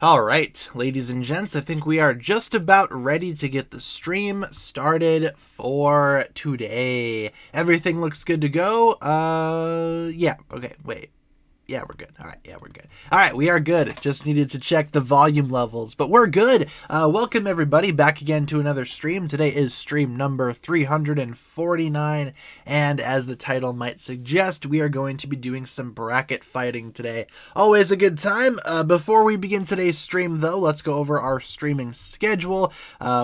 All right, ladies and gents, I think we are just about ready to get the stream started for today. Everything looks good to go. Yeah, okay, wait. Yeah, we're good. All right, yeah, we're good. All right, we are good. Just needed to check the volume levels, but we're good. Welcome, everybody, back again to another stream. Today is stream number 349, and as the title might suggest, we are going to be doing some bracket fighting today. Always a good time. Before we begin today's stream, though, let's go over our streaming schedule.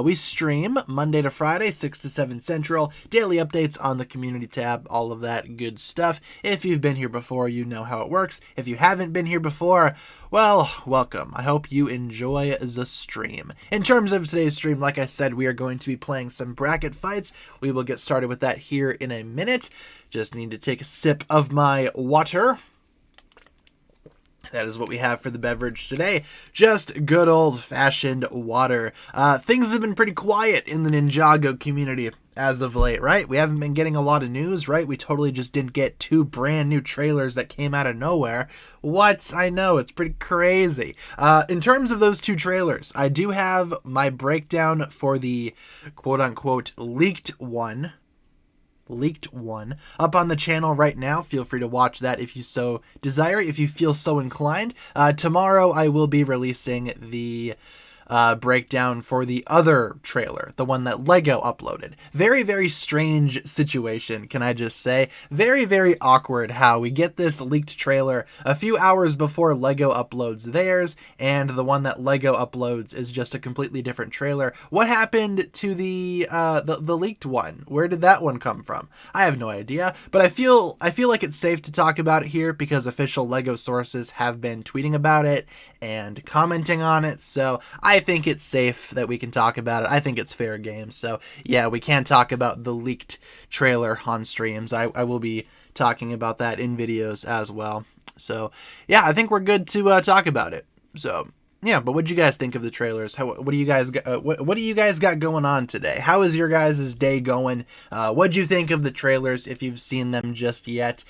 We stream Monday to Friday, 6 to 7 Central, daily updates on the community tab, all of that good stuff. If you've been here before, you know how it works. If you haven't been here before, well, welcome. I hope you enjoy the stream. In terms of today's stream, like I said, we are going to be playing some bracket fights. We will get started with that here in a minute. Just need to take a sip of my water. That is what we have for the beverage today. Just good old-fashioned water. Things have been pretty quiet in the Ninjago community as of late, right? We haven't been getting a lot of news, right? We totally just didn't get 2 brand new trailers that came out of nowhere. What? I know, it's pretty crazy. In terms of those 2 trailers, I do have my breakdown for the quote-unquote leaked one up on the channel right now. Feel free to watch that if you so desire, if you feel so inclined. Tomorrow I will be releasing the breakdown for the other trailer, the one that Lego uploaded. Very, very strange situation, can I just say. Very, very awkward how we get this leaked trailer a few hours before Lego uploads theirs, and the one that Lego uploads is just a completely different trailer. What happened to the leaked one? Where did that one come from? I have no idea, but I feel like it's safe to talk about it here because official Lego sources have been tweeting about it and commenting on it, so I think it's safe that we can talk about it. I think it's fair game. So yeah, we can talk about the leaked trailer on streams. I will be talking about that in videos as well. So yeah, I think we're good to talk about it. So yeah, but what do you guys think of the trailers? What do you guys what do you guys got going on today? How is your guys' day going? What do you think of the trailers if you've seen them just yet?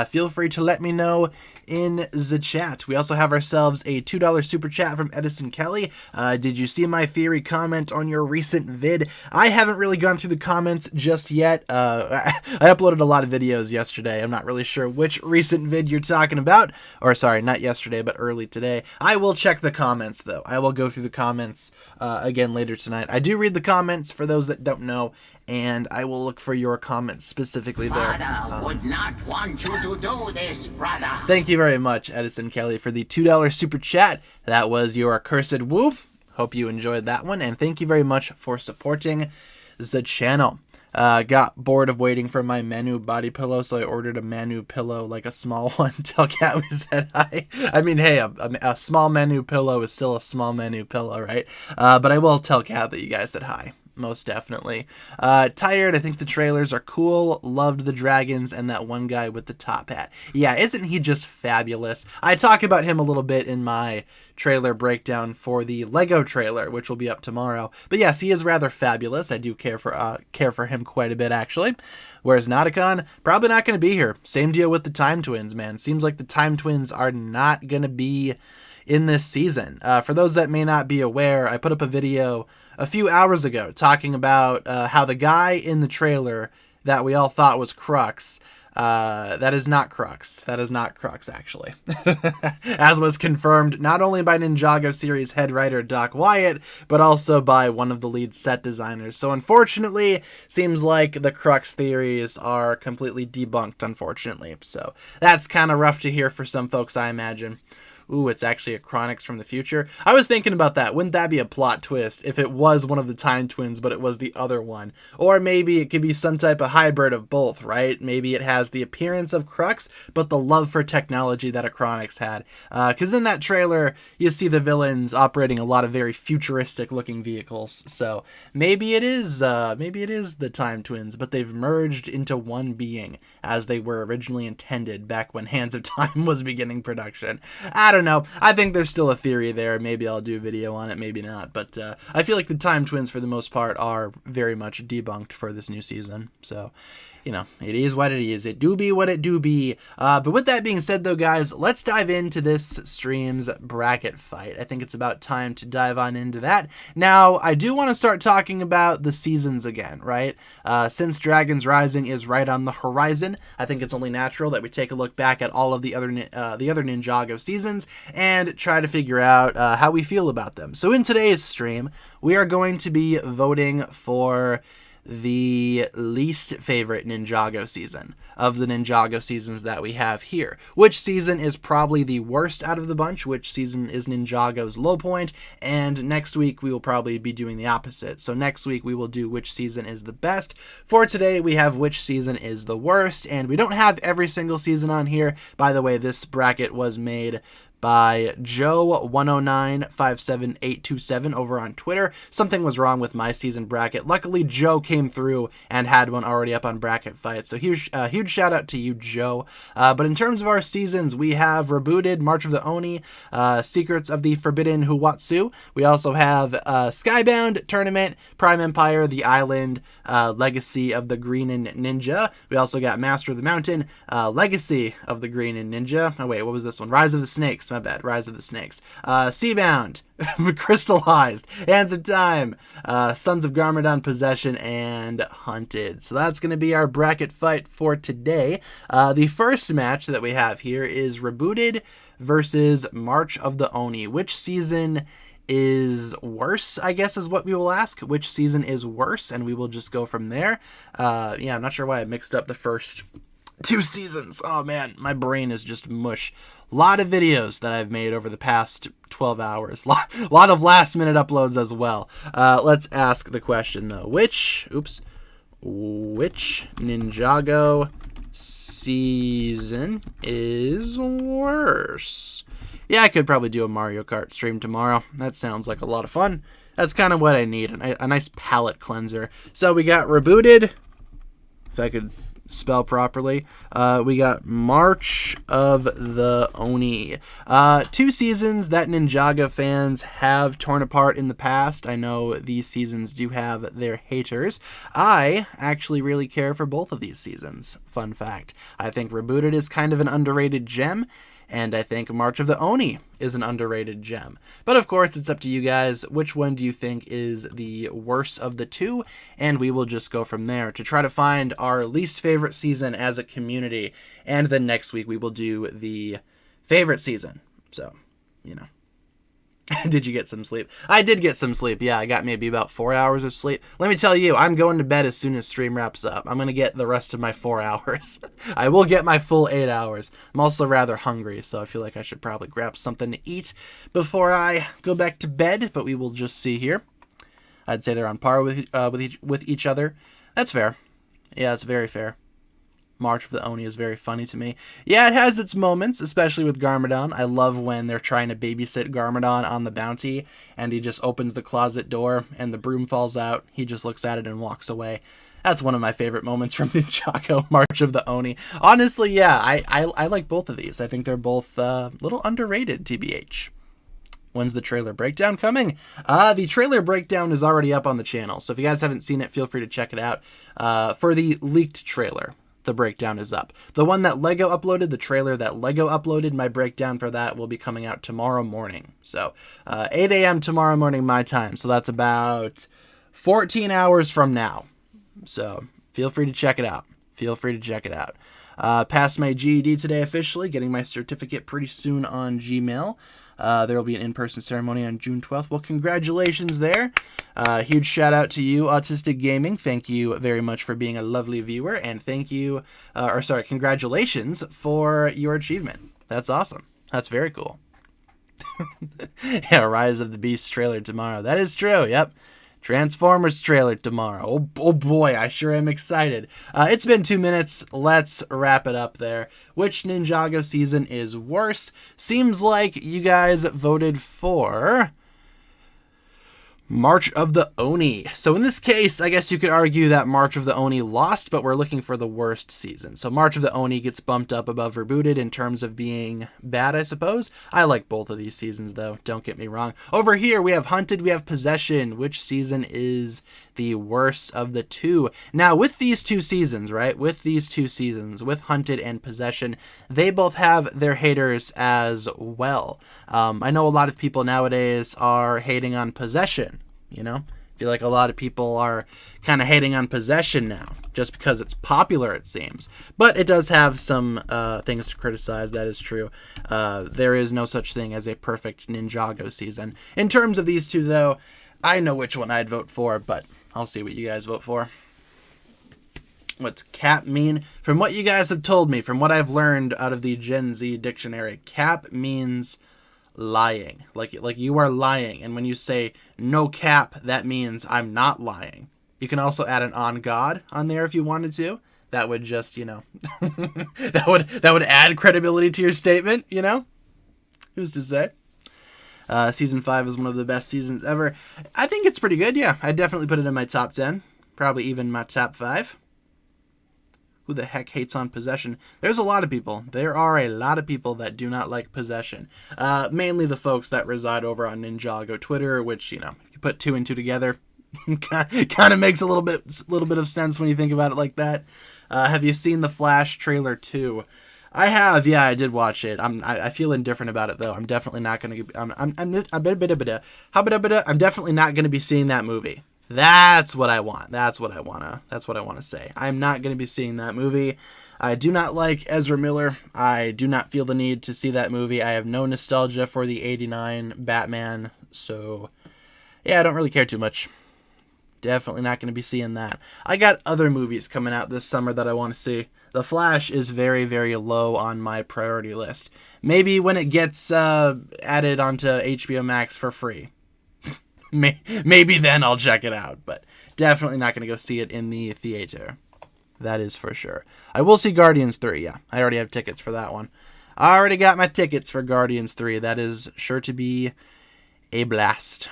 Feel free to let me know in the chat. We also have ourselves a $2 super chat from Edison Kelly. Did you see my theory comment on your recent vid? I haven't really gone through the comments just yet. I uploaded a lot of videos yesterday. I'm not really sure which recent vid you're talking about. Or sorry, not yesterday, but early today. I will check the comments though. I will go through the comments again later tonight. I do read the comments for those that don't know, and I will look for your comments specifically there. Father would not want you to do this, brother. Thank you very much, Edison Kelly, for the $2 super chat. That was your accursed woo. Hope you enjoyed that one, and thank you very much for supporting the channel. Got bored of waiting for my Manu body pillow, so I ordered a Manu pillow, like a small one. Tell Cat we said hi. I mean, hey, a small Manu pillow is still a small Manu pillow, right? But I will tell Cat that you guys said hi. Most definitely. Tired. I think the trailers are cool. Loved the dragons and that one guy with the top hat. Yeah, isn't he just fabulous? I talk about him a little bit in my trailer breakdown for the Lego trailer, which will be up tomorrow. But yes, he is rather fabulous. I do care for him quite a bit, actually. Whereas Nauticon, probably not going to be here. Same deal with the Time Twins, man. Seems like the Time Twins are not going to be in this season. For those that may not be aware, I put up a video a few hours ago talking about how the guy in the trailer that we all thought was Crux, that is not Crux. That is not Crux, actually. As was confirmed not only by Ninjago series head writer Doc Wyatt, but also by one of the lead set designers. So unfortunately, seems like the Crux theories are completely debunked, unfortunately. So that's kind of rough to hear for some folks, I imagine. Ooh, it's actually a Chronix from the future. I was thinking about that. Wouldn't that be a plot twist if it was one of the Time Twins, but it was the other one? Or maybe it could be some type of hybrid of both, right? Maybe it has the appearance of Crux, but the love for technology that a Chronix had. Because in that trailer, you see the villains operating a lot of very futuristic-looking vehicles. So maybe it is the Time Twins, but they've merged into one being, as they were originally intended back when Hands of Time was beginning production. I don't know. I think there's still a theory there. Maybe I'll do a video on it, maybe not. But I feel like the Time Twins, for the most part, are very much debunked for this new season. So, you know, it is what it is. It do be what it do be. But with that being said, though, guys, let's dive into this stream's bracket fight. I think it's about time to dive on into that. Now, I do want to start talking about the seasons again, right? Since Dragons Rising is right on the horizon, I think it's only natural that we take a look back at all of the other Ninjago seasons and try to figure out how we feel about them. So in today's stream, we are going to be voting for the least favorite Ninjago season of the Ninjago seasons that we have here. Which season is probably the worst out of the bunch, which season is Ninjago's low point, and next week we will probably be doing the opposite. So next week we will do which season is the best. For today we have which season is the worst, and we don't have every single season on here. By the way, this bracket was made by Joe10957827 over on Twitter. Something was wrong with my season bracket. Luckily, Joe came through and had one already up on Bracket Fight. So huge shout out to you, Joe. But in terms of our seasons, we have Rebooted, March of the Oni, Secrets of the Forbidden Huwatsu. We also have Skybound, Tournament, Prime Empire, The Island, Legacy of the Green and Ninja. We also got Master of the Mountain, Legacy of the Green and Ninja. Oh wait, what was this one? Rise of the Snakes. My bad. Rise of the Snakes. Seabound, Crystallized, Hands of Time, Sons of Garmadon, Possession, and Hunted. So that's going to be our bracket fight for today. The first match that we have here is Rebooted versus March of the Oni. Which season is worse, I guess, is what we will ask. Which season is worse? And we will just go from there. Yeah, I'm not sure why I mixed up the first two seasons. Oh man, my brain is just mush. A lot of videos that I've made over the past 12 hours. A lot of last minute uploads as well. Let's ask the question though. Which Ninjago season is worse? Yeah, I could probably do a Mario Kart stream tomorrow. That sounds like a lot of fun. That's kind of what I need, a nice palate cleanser. So we got Rebooted, if I could spell properly. We got March of the Oni. Two seasons that Ninjago fans have torn apart in the past. I know these seasons do have their haters. I actually really care for both of these seasons. Fun fact. I think Rebooted is kind of an underrated gem, and I think March of the Oni is an underrated gem. But of course, it's up to you guys. Which one do you think is the worst of the two? And we will just go from there to try to find our least favorite season as a community. And then next week, we will do the favorite season. So, you know. Did you get some sleep? I did get some sleep. Yeah, I got maybe about 4 hours of sleep. Let me tell you, I'm going to bed as soon as stream wraps up. I'm going to get the rest of my 4 hours. I will get my full 8 hours. I'm also rather hungry, so I feel like I should probably grab something to eat before I go back to bed, but we will just see here. I'd say they're on par with each other. That's fair. Yeah, that's very fair. March of the Oni is very funny to me. Yeah, it has its moments, especially with Garmadon. I love when they're trying to babysit Garmadon on the bounty, and he just opens the closet door, and the broom falls out. He just looks at it and walks away. That's one of my favorite moments from Ninjago, March of the Oni. Honestly, yeah, I like both of these. I think they're both a little underrated, TBH. When's the trailer breakdown coming? The trailer breakdown is already up on the channel, so if you guys haven't seen it, feel free to check it out. For the leaked trailer, the breakdown is up. The one that Lego uploaded, the trailer that Lego uploaded, my breakdown for that will be coming out tomorrow morning. So 8 a.m. tomorrow morning my time. So that's about 14 hours from now. So feel free to check it out. Passed my GED today officially, getting my certificate pretty soon on Gmail. There will be an in-person ceremony on June 12th. Well, congratulations there. Huge shout out to you, Autistic Gaming. Thank you very much for being a lovely viewer, and congratulations for your achievement. That's awesome. That's very cool. Yeah, Rise of the Beast trailer tomorrow. That is true. Yep. Transformers trailer tomorrow. Oh boy, I sure am excited. It's been 2 minutes. Let's wrap it up there. Which Ninjago season is worse? Seems like you guys voted for March of the Oni. So in this case, I guess you could argue that March of the Oni lost, but we're looking for the worst season. So March of the Oni gets bumped up above Rebooted in terms of being bad, I suppose. I like both of these seasons, though. Don't get me wrong. Over here, we have Hunted, we have Possession. Which season is the worst of the two? Now, with these two seasons, right? With these two seasons, with Hunted and Possession, they both have their haters as well. I know a lot of people nowadays are hating on Possession. You know, I feel like a lot of people are kind of hating on Possession now just because it's popular, it seems. But it does have some things to criticize. That is true. There is no such thing as a perfect Ninjago season. In terms of these two, though, I know which one I'd vote for, but I'll see what you guys vote for. What's cap mean? From what you guys have told me, from what I've learned out of the Gen Z dictionary, cap means lying. Like you are lying. And when you say no cap, that means I'm not lying. You can also add an on God on there if you wanted to. That would just, you know, that would add credibility to your statement, you know? Who's to say? Season 5 is one of the best seasons ever. I think it's pretty good, yeah. I'd definitely put it in my top 10. Probably even my top 5. Who the heck hates on Possession? There's a lot of people. There are a lot of people that do not like Possession. Mainly the folks that reside over on Ninjago Twitter, which, you know, you put 2 and 2 together. kind of makes a little bit of sense when you think about it like that. Have you seen the Flash trailer 2? I have, yeah, I did watch it. I feel indifferent about it though. I'm definitely not going to. I'm definitely not going to be seeing that movie. That's what I want. That's what I want to say. I'm not going to be seeing that movie. I do not like Ezra Miller. I do not feel the need to see that movie. I have no nostalgia for the 89 Batman. So, yeah, I don't really care too much. Definitely not going to be seeing that. I got other movies coming out this summer that I want to see. The Flash is very, very low on my priority list. Maybe when it gets added onto HBO Max for free. Maybe then I'll check it out, but definitely not going to go see it in the theater. That is for sure. I will see Guardians 3, yeah. I already have tickets for that one. I already got my tickets for Guardians 3. That is sure to be a blast.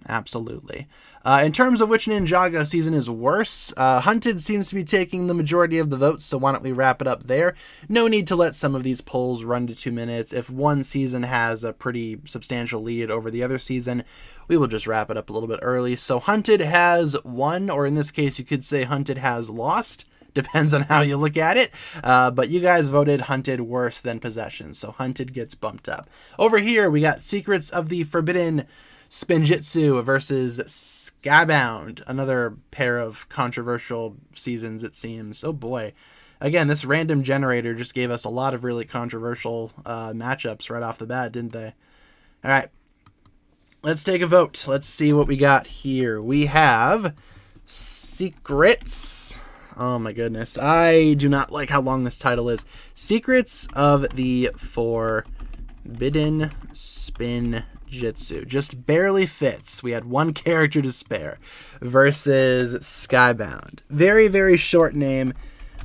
Absolutely. In terms of which Ninjago season is worse, Hunted seems to be taking the majority of the votes, so why don't we wrap it up there? No need to let some of these polls run to 2 minutes. If one season has a pretty substantial lead over the other season, we will just wrap it up a little bit early. So Hunted has won, or in this case, you could say Hunted has lost. Depends on how you look at it. But you guys voted Hunted worse than Possession, so Hunted gets bumped up. Over here, we got Secrets of the Forbidden Spinjitzu versus Skybound. Another pair of controversial seasons, it seems. Oh boy. Again, this random generator just gave us a lot of really controversial matchups right off the bat, didn't they? All right. Let's take a vote. Let's see what we got here. We have Secrets. Oh my goodness. I do not like how long this title is. Secrets of the Forbidden Spinjitzu. Just barely fits. We had one character to spare. Versus Skybound. Very, very short name.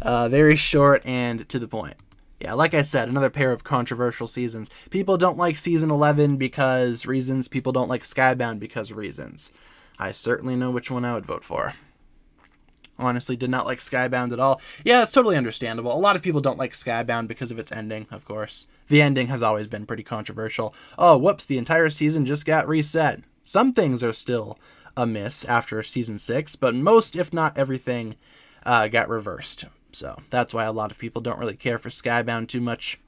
Very short and to the point. Yeah, like I said, another pair of controversial seasons. People don't like Season 11 because reasons. People don't like Skybound because reasons. I certainly know which one I would vote for. Honestly, did not like Skybound at all. Yeah, it's totally understandable. A lot of people don't like Skybound because of its ending, of course. The ending has always been pretty controversial. Oh, whoops, the entire season just got reset. Some things are still amiss after Season 6, but most, if not everything, got reversed. So that's why a lot of people don't really care for Skybound too much.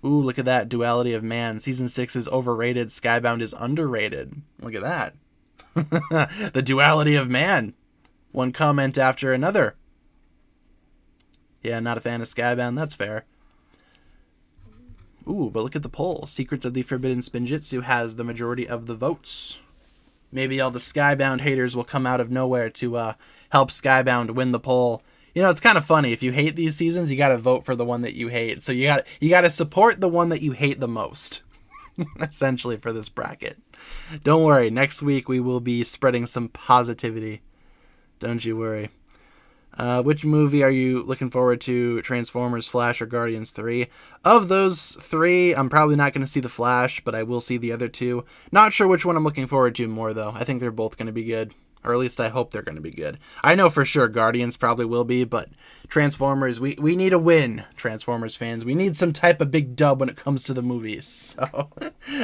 Ooh, look at that duality of man. Season 6 is overrated. Skybound is underrated. Look at that. The duality of man. One comment after another. Yeah, not a fan of Skybound. That's fair. Ooh, but look at the poll. Secrets of the Forbidden Spinjitzu has the majority of the votes. Maybe all the Skybound haters will come out of nowhere to help Skybound win the poll. You know, it's kind of funny. If you hate these seasons, you got to vote for the one that you hate. So you got to support the one that you hate the most, essentially, for this bracket. Don't worry. Next week, we will be spreading some positivity. Don't you worry. Which movie are you looking forward to? Transformers, Flash, or Guardians 3? Of those three, I'm probably not going to see The Flash, but I will see the other two. Not sure which one I'm looking forward to more, though. I think they're both going to be good. Or at least I hope they're going to be good. I know for sure Guardians probably will be, but Transformers, we need a win, Transformers fans. We need some type of big dub when it comes to the movies. So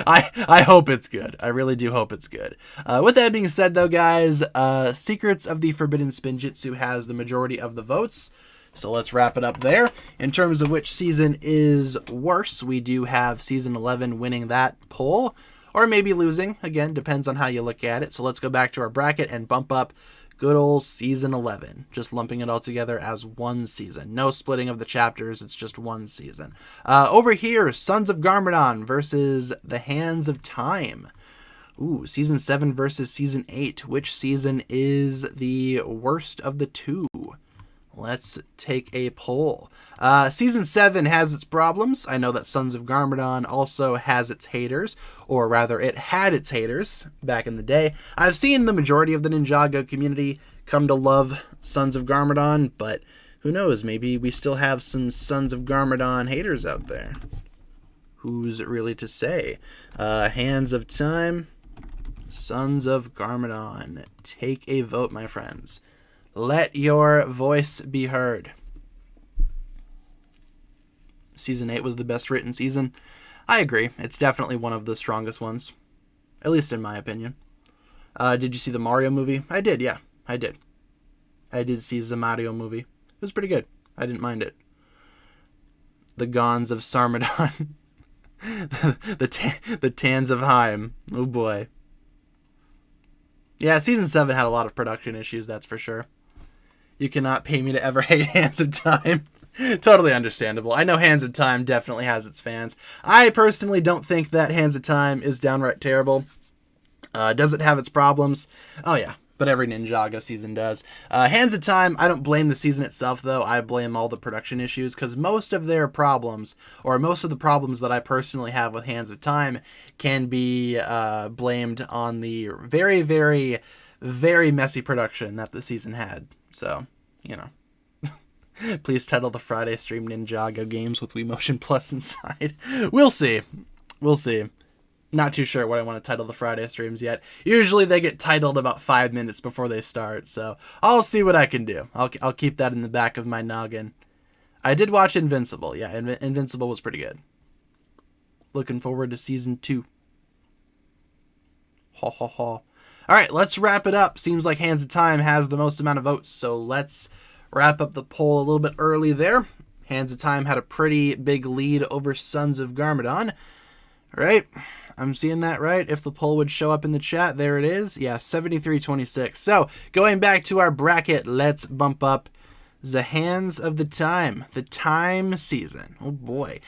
I hope it's good. I really do hope it's good. With that being said, though, guys, Secrets of the Forbidden Spinjitzu has the majority of the votes. So let's wrap it up there. In terms of which season is worse, we do have Season 11 winning that poll. Or maybe losing. Again, depends on how you look at it. So let's go back to our bracket and bump up good old Season 11. Just lumping it all together as one season. No splitting of the chapters. It's just one season. Over here, Sons of Garmadon versus The Hands of Time. Ooh, Season 7 versus Season 8. Which season is the worst of the two? Let's take a poll. Season 7 has its problems. I know that Sons of Garmadon also has its haters, or rather, it had its haters back in the day. I've seen the majority of the Ninjago community come to love Sons of Garmadon, but who knows? Maybe we still have some Sons of Garmadon haters out there. Who's really to say? Hands of Time, Sons of Garmadon. Take a vote, my friends. Let your voice be heard. Season 8 was the best written season. I agree. It's definitely one of the strongest ones. At least in my opinion. Did you see the Mario movie? I did, yeah. I did. I did see the Mario movie. It was pretty good. I didn't mind it. The Gons of Sarmadon. the Tans of Heim. Oh boy. Yeah, Season 7 had a lot of production issues, that's for sure. You cannot pay me to ever hate Hands of Time. Totally understandable. I know Hands of Time definitely has its fans. I personally don't think that Hands of Time is downright terrible. Does it have its problems? Oh yeah, but every Ninjago season does. Hands of Time, I don't blame the season itself, though. I blame all the production issues, because most of their problems, or most of the problems that I personally have with Hands of Time, can be blamed on the very, very, very messy production that the season had. So, you know. Please title the Friday stream Ninjago games with WeMotion Plus inside. We'll see. We'll see. Not too sure what I want to title the Friday streams yet. Usually they get titled about 5 minutes before they start, so I'll see what I can do. I'll keep that in the back of my noggin. I did watch Invincible. Yeah, Invincible was pretty good. Looking forward to Season 2. Ha ha ha. Alright, let's wrap it up. Seems like Hands of Time has the most amount of votes, so let's wrap up the poll a little bit early there. Hands of Time had a pretty big lead over Sons of Garmadon. Alright, I'm seeing that right. If the poll would show up in the chat, there it is. Yeah, 73-26. So, going back to our bracket, let's bump up the Hands of the Time season. Oh boy.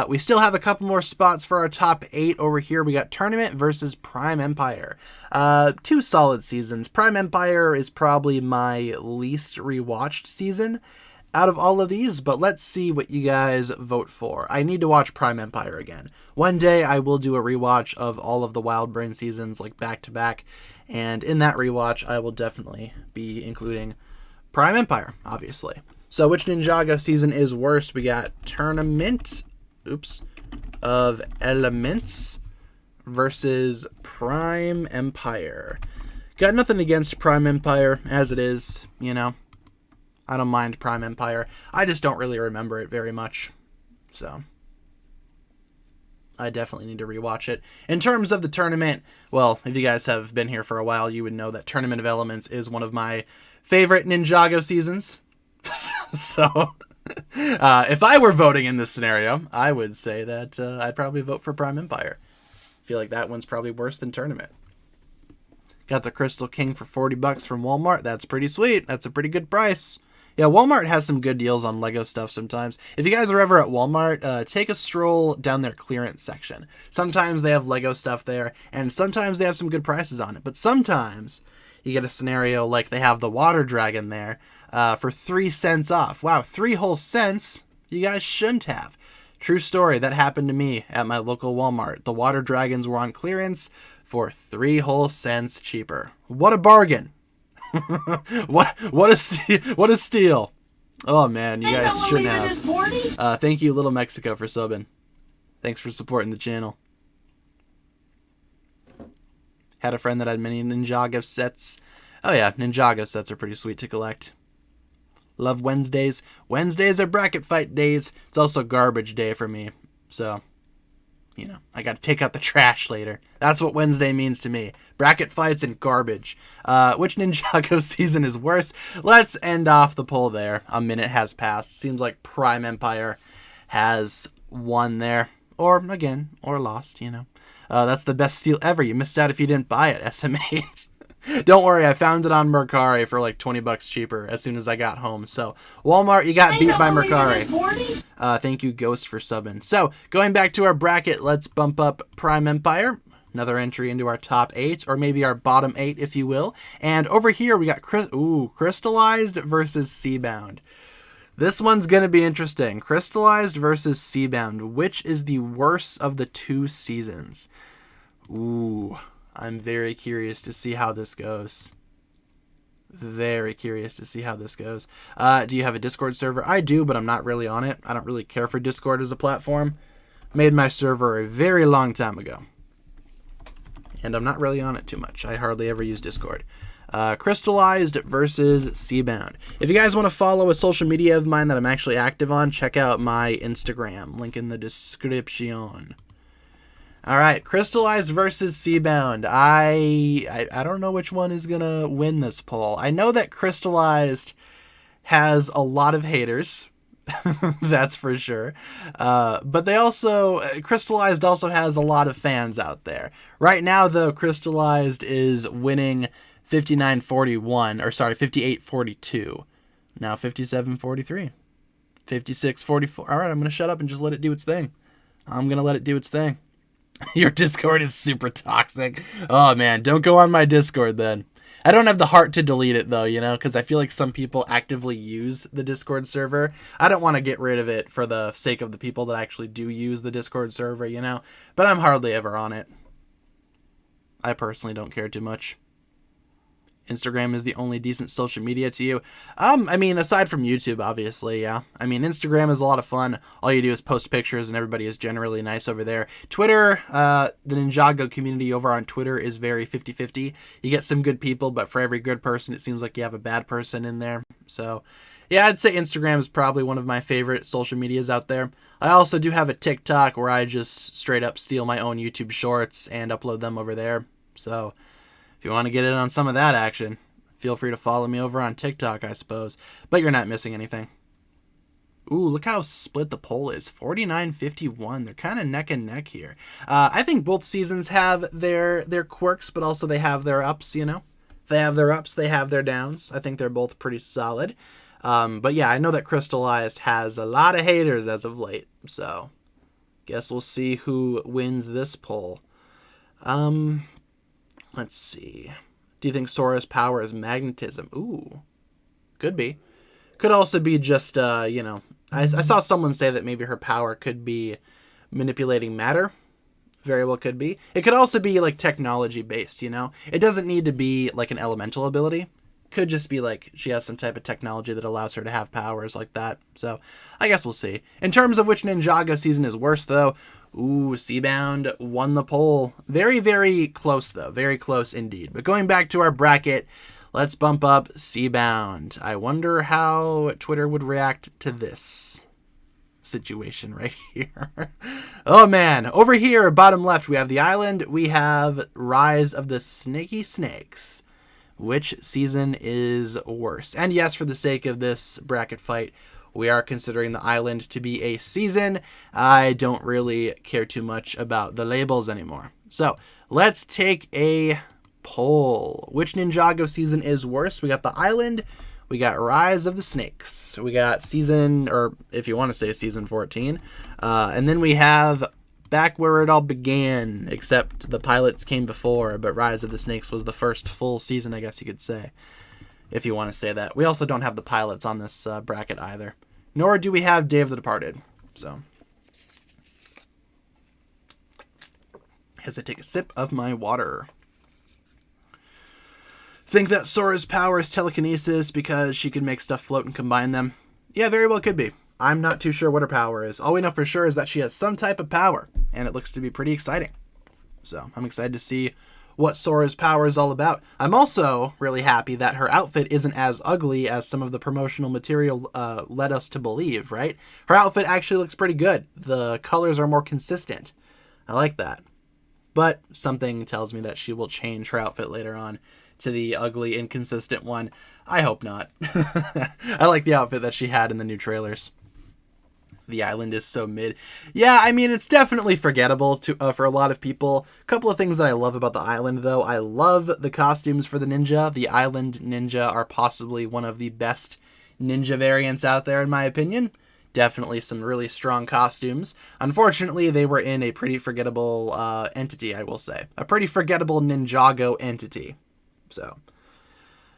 We still have a couple more spots for our top 8 over here. We got Tournament versus Prime Empire. 2 solid seasons. Prime Empire is probably my least rewatched season out of all of these, but let's see what you guys vote for. I need to watch Prime Empire again. One day I will do a rewatch of all of the Wild Brain seasons, like back to back, and in that rewatch I will definitely be including Prime Empire, obviously. So which Ninjago season is worse? We got Tournament of Elements versus Prime Empire. Got nothing against Prime Empire as it is, you know. I don't mind Prime Empire. I just don't really remember it very much. So I definitely need to rewatch it. In terms of the tournament, well, if you guys have been here for a while, you would know that Tournament of Elements is one of my favorite Ninjago seasons. So if I were voting in this scenario, I would say that I'd probably vote for Prime Empire. I feel like that one's probably worse than Tournament. Got the Crystal King for $40 from Walmart. That's pretty sweet. That's a pretty good price. Yeah, Walmart has some good deals on Lego stuff sometimes. If you guys are ever at Walmart, take a stroll down their clearance section. Sometimes they have Lego stuff there, and sometimes they have some good prices on it. But sometimes you get a scenario like they have the Water Dragon there for 3 cents off. Wow, 3 whole cents? You guys shouldn't have. True story, that happened to me at my local Walmart. The Water Dragons were on clearance for 3 whole cents cheaper. What a bargain! What a steal. Oh man, you guys shouldn't have. Thank you, Little Mexico, for subbing. Thanks for supporting the channel. Had a friend that had many Ninjago sets. Oh yeah, Ninjago sets are pretty sweet to collect. Love Wednesdays. Wednesdays are bracket fight days. It's also garbage day for me. So, you know, I got to take out the trash later. That's what Wednesday means to me. Bracket fights and garbage. Which Ninjago season is worse? Let's end off the poll there. A minute has passed. Seems like Prime Empire has won there. Or, again, or lost, you know. That's the best steal ever. You missed out if you didn't buy it, SMH. Don't worry, I found it on Mercari for like 20 bucks cheaper as soon as I got home. So, Walmart, you got beat by Mercari. Thank you, Ghost, for subbing. So, going back to our bracket, let's bump up Prime Empire. Another entry into our top 8, or maybe our bottom 8, if you will. And over here, we got Crystallized versus Seabound. This one's going to be interesting. Crystallized versus Seabound. Which is the worst of the two seasons? Ooh, I'm very curious to see how this goes. Very curious to see how this goes. Do you have a Discord server? I do, but I'm not really on it. I don't really care for Discord as a platform. Made my server a very long time ago. And I'm not really on it too much. I hardly ever use Discord. Crystallized versus Seabound. If you guys want to follow a social media of mine that I'm actually active on, check out my Instagram. Link in the description. All right, Crystallized versus Seabound. I don't know which one is going to win this poll. I know that Crystallized has a lot of haters. That's for sure. But Crystallized also has a lot of fans out there. Right now, though, Crystallized is winning 58-42. Now 57-43. 56-44. All right, I'm going to shut up and just let it do its thing. Your Discord is super toxic. Oh, man, don't go on my Discord then. I don't have the heart to delete it, though, you know, because I feel like some people actively use the Discord server. I don't want to get rid of it for the sake of the people that actually do use the Discord server, you know, but I'm hardly ever on it. I personally don't care too much. Instagram is the only decent social media to you. I mean, aside from YouTube, obviously, yeah. I mean, Instagram is a lot of fun. All you do is post pictures, and everybody is generally nice over there. Twitter, the Ninjago community over on Twitter is very 50-50. You get some good people, but for every good person, it seems like you have a bad person in there. So, yeah, I'd say Instagram is probably one of my favorite social medias out there. I also do have a TikTok where I just straight up steal my own YouTube shorts and upload them over there. So, if you want to get in on some of that action, feel free to follow me over on TikTok, I suppose. But you're not missing anything. Ooh, look how split the poll is. 49-51. They're kind of neck and neck here. I think both seasons have their quirks, but also they have their ups, you know? They have their ups, they have their downs. I think they're both pretty solid. But yeah, I know that Crystallized has a lot of haters as of late. So, guess we'll see who wins this poll. Let's see. Do you think Sora's power is magnetism? Ooh. Could be. Could also be just, you know, I saw someone say that maybe her power could be manipulating matter. Very well could be. It could also be, like, technology-based, you know? It doesn't need to be, like, an elemental ability. Could just be, like, she has some type of technology that allows her to have powers like that. So, I guess we'll see. In terms of which Ninjago season is worse, though, ooh, Seabound won the poll. Very, very close, though. Very close indeed. But going back to our bracket, let's bump up Seabound. I wonder how Twitter would react to this situation right here. Oh, man. Over here, bottom left, we have the island. We have Rise of the Snaky Snakes. Which season is worse? And yes, for the sake of this bracket fight, we are considering the island to be a season. I don't really care too much about the labels anymore. So, let's take a poll. Which Ninjago season is worse? We got the island. We got Rise of the Snakes. We got season, or if you want to say season 14. And then we have back where it all began, except the pilots came before, but Rise of the Snakes was the first full season, I guess you could say. If you want to say that. We also don't have the pilots on this bracket either. Nor do we have Day of the Departed. So, as I take a sip of my water. Think that Sora's power is telekinesis because she can make stuff float and combine them? Yeah, very well could be. I'm not too sure what her power is. All we know for sure is that she has some type of power, and it looks to be pretty exciting. So I'm excited to see what Sora's power is all about. I'm also really happy that her outfit isn't as ugly as some of the promotional material led us to believe, right? Her outfit actually looks pretty good. The colors are more consistent. I like that. But something tells me that she will change her outfit later on to the ugly, inconsistent one. I hope not. I like the outfit that she had in the new trailers. The island is so mid. Yeah, I mean, it's definitely forgettable for a lot of people. A couple of things that I love about the island, though. I love the costumes for the ninja. The island ninja are possibly one of the best ninja variants out there, in my opinion. Definitely some really strong costumes. Unfortunately, they were in a pretty forgettable entity, I will say. A pretty forgettable Ninjago entity. So,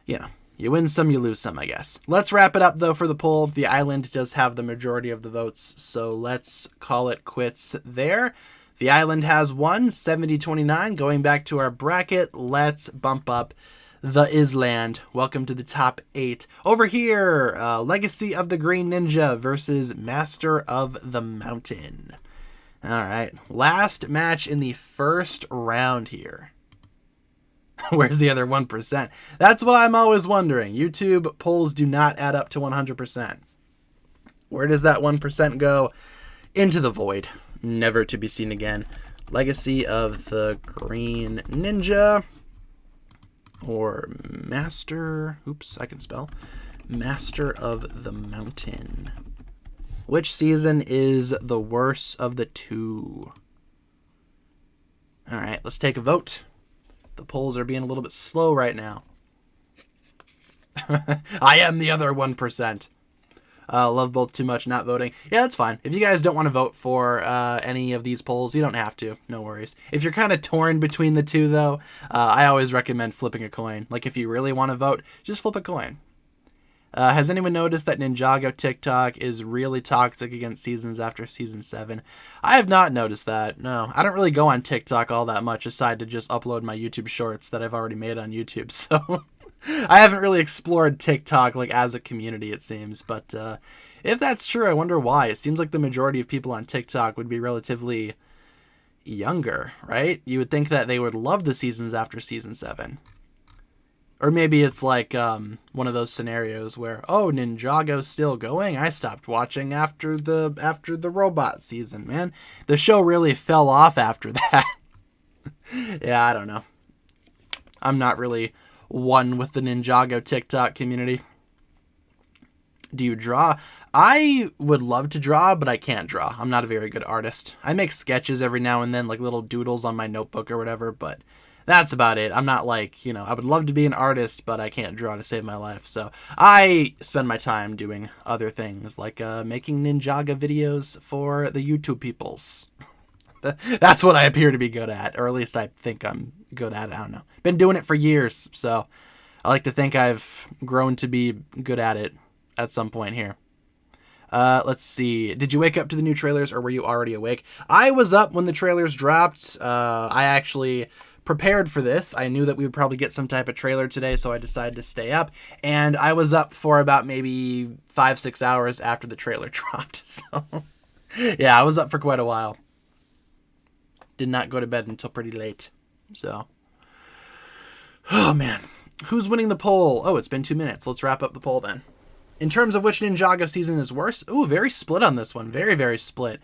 you know. You win some, you lose some, I guess. Let's wrap it up, though, for the poll. The island does have the majority of the votes, so let's call it quits there. The island has won, 70-29. Going back to our bracket, let's bump up the Island. Welcome to the top 8. Over here, Legacy of the Green Ninja versus Master of the Mountain. All right, last match in the first round here. Where's the other 1%? That's what I'm always wondering. YouTube polls do not add up to 100%. Where does that 1% go? Into the void. Never to be seen again. Legacy of the Green Ninja. Or Master... Oops, I can spell. Master of the Mountain. Which season is the worst of the two? Alright, let's take a vote. The polls are being a little bit slow right now. I am the other 1%. Love both too much, not voting. Yeah, that's fine. If you guys don't want to vote for any of these polls, you don't have to. No worries. If you're kind of torn between the two, though, I always recommend flipping a coin. Like, if you really want to vote, just flip a coin. Has anyone noticed that Ninjago TikTok is really toxic against seasons after Season 7? I have not noticed that, no. I don't really go on TikTok all that much, aside to just upload my YouTube shorts that I've already made on YouTube, so... I haven't really explored TikTok, like, as a community, it seems, but if that's true, I wonder why. It seems like the majority of people on TikTok would be relatively younger, right? You would think that they would love the seasons after Season 7. Or maybe it's like one of those scenarios where, oh, Ninjago's still going? I stopped watching after the robot season, man. The show really fell off after that. Yeah, I don't know. I'm not really one with the Ninjago TikTok community. Do you draw? I would love to draw, but I can't draw. I'm not a very good artist. I make sketches every now and then, like little doodles on my notebook or whatever, but... that's about it. I'm not like, I would love to be an artist, but I can't draw to save my life. So I spend my time doing other things, like making Ninjago videos for the YouTube peoples. That's what I appear to be good at, or at least I think I'm good at it. I don't know. Been doing it for years, so I like to think I've grown to be good at it at some point here. Let's see. Did you wake up to the new trailers, or were you already awake? I was up when the trailers dropped. I actually... prepared for this. I knew that we would probably get some type of trailer today, so I decided to stay up, and I was up for about maybe 5-6 hours after the trailer dropped. So yeah, I was up for quite a while. Did not go to bed until pretty late. So oh man, who's winning the poll? Oh, it's been 2 minutes. Let's wrap up the poll then. In terms of which Ninjago season is worse, ooh, very split on this one. Very, very split.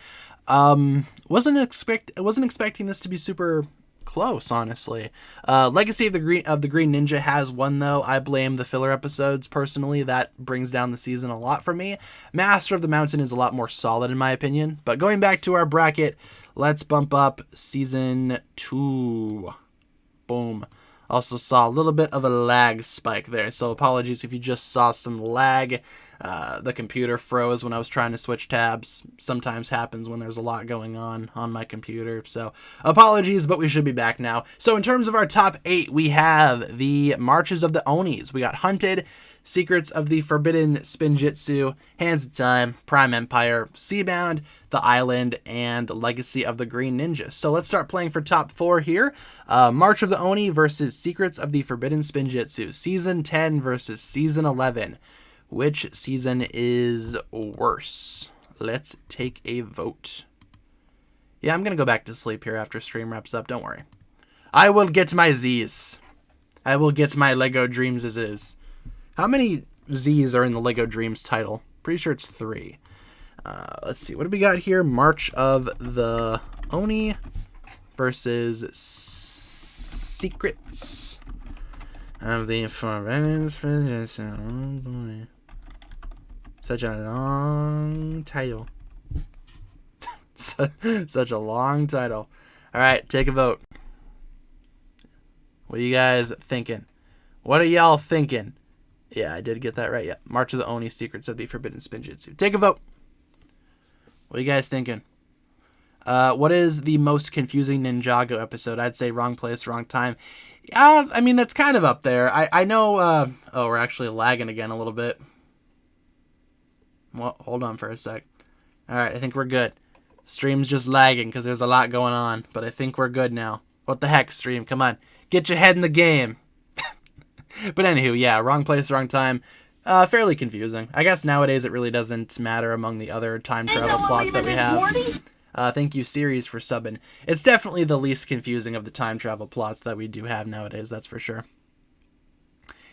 Wasn't expecting this to be super close, honestly. Legacy of the Green Ninja has won, though. I blame the filler episodes, personally. That brings down the season a lot for me. Master of the Mountain is a lot more solid, in my opinion. But going back to our bracket, let's bump up Season 2. Boom. Also saw a little bit of a lag spike there, so apologies if you just saw some lag. The computer froze when I was trying to switch tabs. Sometimes happens when there's a lot going on my computer. So apologies, but we should be back now. So in terms of our top 8, we have the Marches of the Onis. We got Hunted, Secrets of the Forbidden Spinjitzu, Hands of Time, Prime Empire, Seabound, The Island, and Legacy of the Green Ninja. So let's start playing for top 4 here. March of the Oni versus Secrets of the Forbidden Spinjitzu. Season 10 versus Season 11. Which season is worse? Let's take a vote. Yeah, I'm going to go back to sleep here after stream wraps up. Don't worry. I will get my Z's. I will get my Lego Dreams as is. How many Z's are in the Lego Dreams title? Pretty sure it's 3. Let's see. What do we got here? March of the Oni versus Secrets of the Forbidden Spinjitzu. Oh boy. Such a long title. Such a long title. All right, take a vote. What are you guys thinking? What are y'all thinking? Yeah, I did get that right. Yeah, March of the Oni, Secrets of the Forbidden Spinjitzu. Take a vote. What are you guys thinking? What is the most confusing Ninjago episode? I'd say Wrong Place, Wrong Time. I mean, that's kind of up there. I know... oh, we're actually lagging again a little bit. Well, hold on for a sec. Alright, I think we're good. Stream's just lagging because there's a lot going on, but I think we're good now. What the heck, stream? Come on. Get your head in the game. But anywho, yeah, Wrong Place, Wrong Time. Fairly confusing. I guess nowadays it really doesn't matter among the other time travel plots that we have. Thank you, Series, for subbing. It's definitely the least confusing of the time travel plots that we do have nowadays, that's for sure.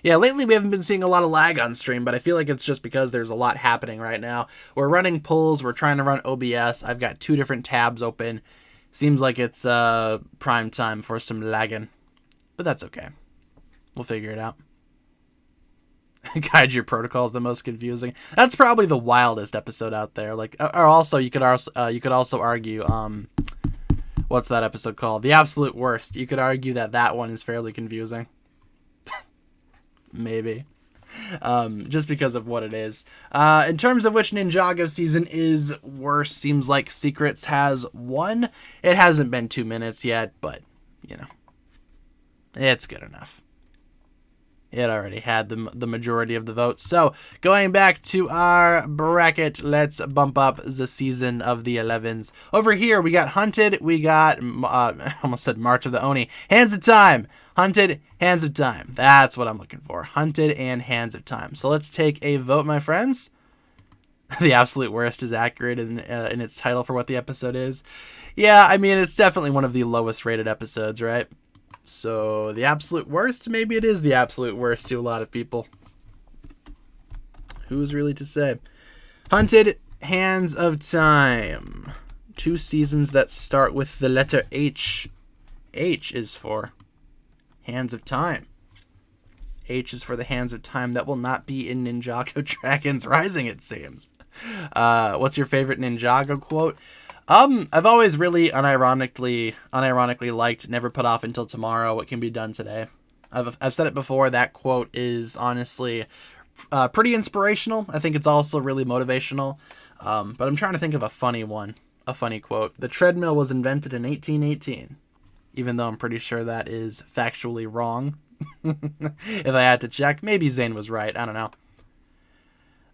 Yeah, lately we haven't been seeing a lot of lag on stream, but I feel like it's just because there's a lot happening right now. We're running pulls, we're trying to run OBS. I've got 2 different tabs open. Seems like it's prime time for some lagging. But that's okay. We'll figure it out. Guide Your Protocol is the most confusing. That's probably the wildest episode out there. Like, or also you could also argue, what's that episode called? The Absolute Worst. You could argue that one is fairly confusing. Maybe. Just because of what it is. In terms of which Ninjago season is worse, seems like Secrets has won. It hasn't been 2 minutes yet, but, you know, it's good enough. It already had the majority of the votes. So, going back to our bracket, let's bump up the season of the 11s. Over here, we got Hunted. We got, I almost said March of the Oni. Hands of Time. Hunted, Hands of Time. That's what I'm looking for. Hunted and Hands of Time. So, let's take a vote, my friends. The Absolute Worst is accurate in its title for what the episode is. Yeah, I mean, it's definitely one of the lowest rated episodes, right? So, the absolute worst? Maybe it is the absolute worst to a lot of people. Who's really to say? Hunted, Hands of Time. 2 seasons that start with the letter H. H is for Hands of Time. H is for the Hands of Time that will not be in Ninjago Dragons Rising, it seems. What's your favorite Ninjago quote? I've always really unironically liked "Never put off until tomorrow what can be done today." I've said it before. That quote is honestly pretty inspirational. I think it's also really motivational. But I'm trying to think of a funny one, a funny quote. The treadmill was invented in 1818, even though I'm pretty sure that is factually wrong. If I had to check, maybe Zane was right. I don't know.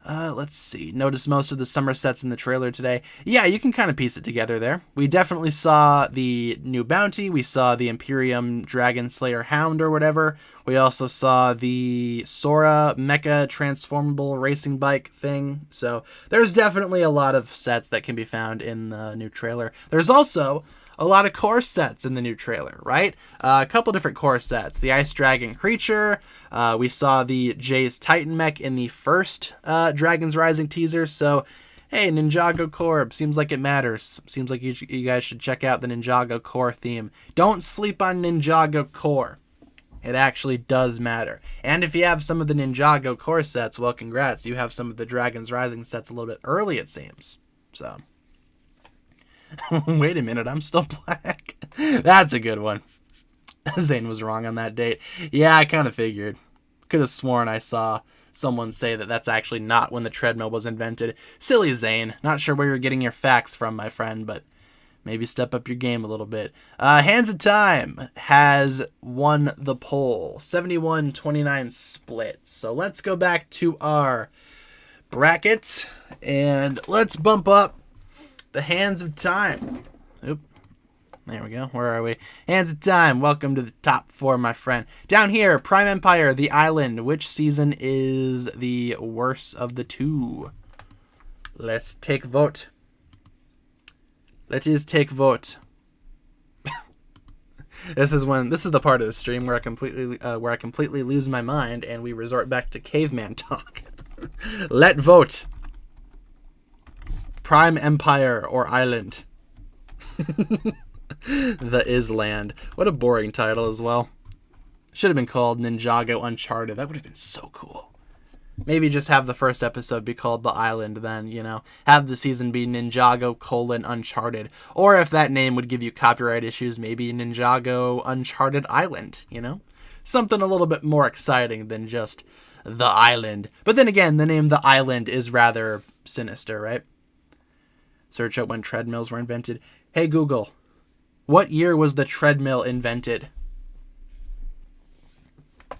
Let's see. Notice most of the summer sets in the trailer today. Yeah, you can kind of piece it together there. We definitely saw the new bounty. We saw the Imperium Dragon Slayer Hound or whatever. We also saw the Sora Mecha Transformable Racing Bike thing. So there's definitely a lot of sets that can be found in the new trailer. There's also a lot of core sets in the new trailer, right? A couple different core sets. The Ice Dragon Creature. We saw the Jay's Titan Mech in the first Dragon's Rising teaser. So, hey, Ninjago Core. Seems like it matters. Seems like you guys should check out the Ninjago Core theme. Don't sleep on Ninjago Core. It actually does matter. And if you have some of the Ninjago Core sets, well, congrats. You have some of the Dragon's Rising sets a little bit early, it seems. So... Wait a minute, I'm still black. That's a good one. Zane was wrong on that date. Yeah, I kind of figured. Could have sworn I saw someone say that that's actually not when the treadmill was invented. Silly Zane. Not sure where you're getting your facts from, my friend, but maybe step up your game a little bit. Hands of Time has won the poll. 71-29 split. So let's go back to our bracket and let's bump up the Hands of Time. Oop. There we go. Where are we? Hands of Time. Welcome to the top 4, my friend. Down here, Prime Empire, The Island. Which season is the worst of the 2? Let's take vote. Let us take vote. This is the part of the stream where I completely lose my mind and we resort back to caveman talk. Let vote. Prime Empire or Island. The Island. What a boring title as well. Should have been called Ninjago Uncharted. That would have been so cool. Maybe just have the first episode be called The Island then, have the season be Ninjago Uncharted. Or if that name would give you copyright issues, maybe Ninjago Uncharted Island, Something a little bit more exciting than just The Island. But then again, the name The Island is rather sinister, right? Search out when treadmills were invented. Hey Google, what year was the treadmill invented?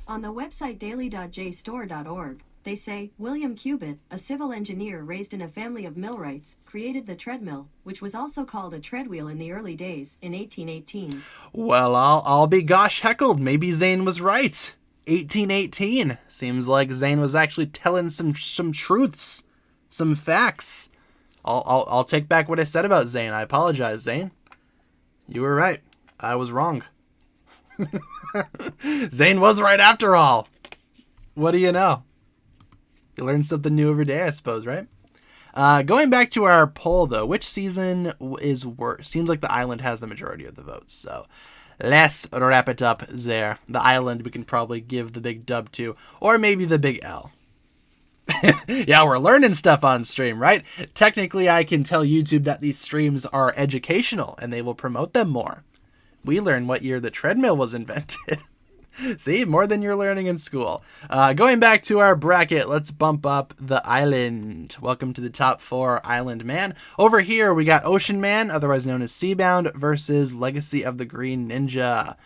On the website daily.jstore.org, they say, William Cubitt, a civil engineer raised in a family of millwrights, created the treadmill, which was also called a treadwheel in the early days, in 1818. Well, I'll be gosh heckled. Maybe Zane was right. 1818. Seems like Zane was actually telling some truths, some facts. I'll take back what I said about Zane. I apologize, Zane. You were right. I was wrong. Zane was right after all. What do you know? You learn something new every day, I suppose, right? Going back to our poll, though, which season is worse? Seems like The Island has the majority of the votes, so let's wrap it up there. The Island we can probably give the big dub to, or maybe the big L. Yeah, we're learning stuff on stream, right? Technically, I can tell YouTube that these streams are educational, and they will promote them more. We learn what year the treadmill was invented. See, more than you're learning in school. Going back to our bracket, let's bump up The Island. Welcome to the top 4, Island Man. Over here, we got Ocean Man, otherwise known as Seabound, versus Legacy of the Green Ninja.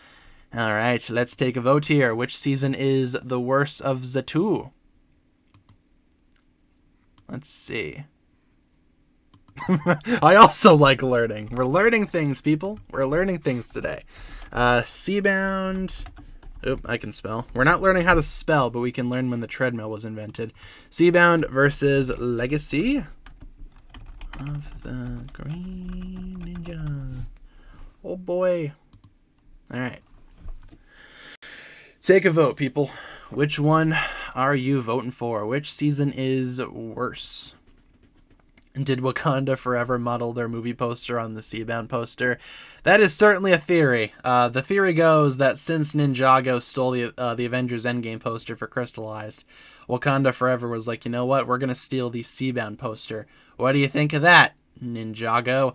All right, let's take a vote here. Which season is the worst of the 2? Let's see. I also like learning. We're learning things, people. We're learning things today. Seabound. Oop, I can spell. We're not learning how to spell, but we can learn when the treadmill was invented. Seabound versus Legacy of the Green Ninja. Oh boy. All right. Take a vote, people. Which one are you voting for? Which season is worse? Did Wakanda Forever model their movie poster on the Seabound poster? That is certainly a theory. The theory goes that since Ninjago stole the Avengers Endgame poster for Crystallized, Wakanda Forever was like, you know what? We're going to steal the Seabound poster. What do you think of that, Ninjago?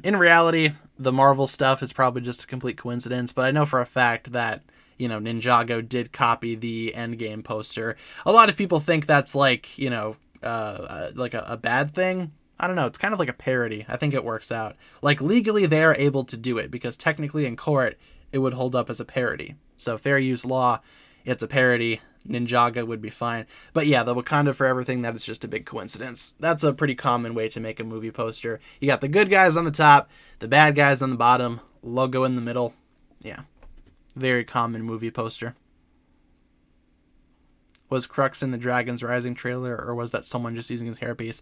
In reality, the Marvel stuff is probably just a complete coincidence, but I know for a fact that Ninjago did copy the Endgame poster. A lot of people think that's like a bad thing. I don't know. It's kind of like a parody. I think it works out. Like legally, they are able to do it because technically in court, it would hold up as a parody. So fair use law, it's a parody. Ninjago would be fine. But yeah, the Wakanda Forever thing, that is just a big coincidence. That's a pretty common way to make a movie poster. You got the good guys on the top, the bad guys on the bottom, logo in the middle. Yeah. Very common movie poster. Was Crux in the Dragon's Rising trailer, or was that someone just using his hairpiece?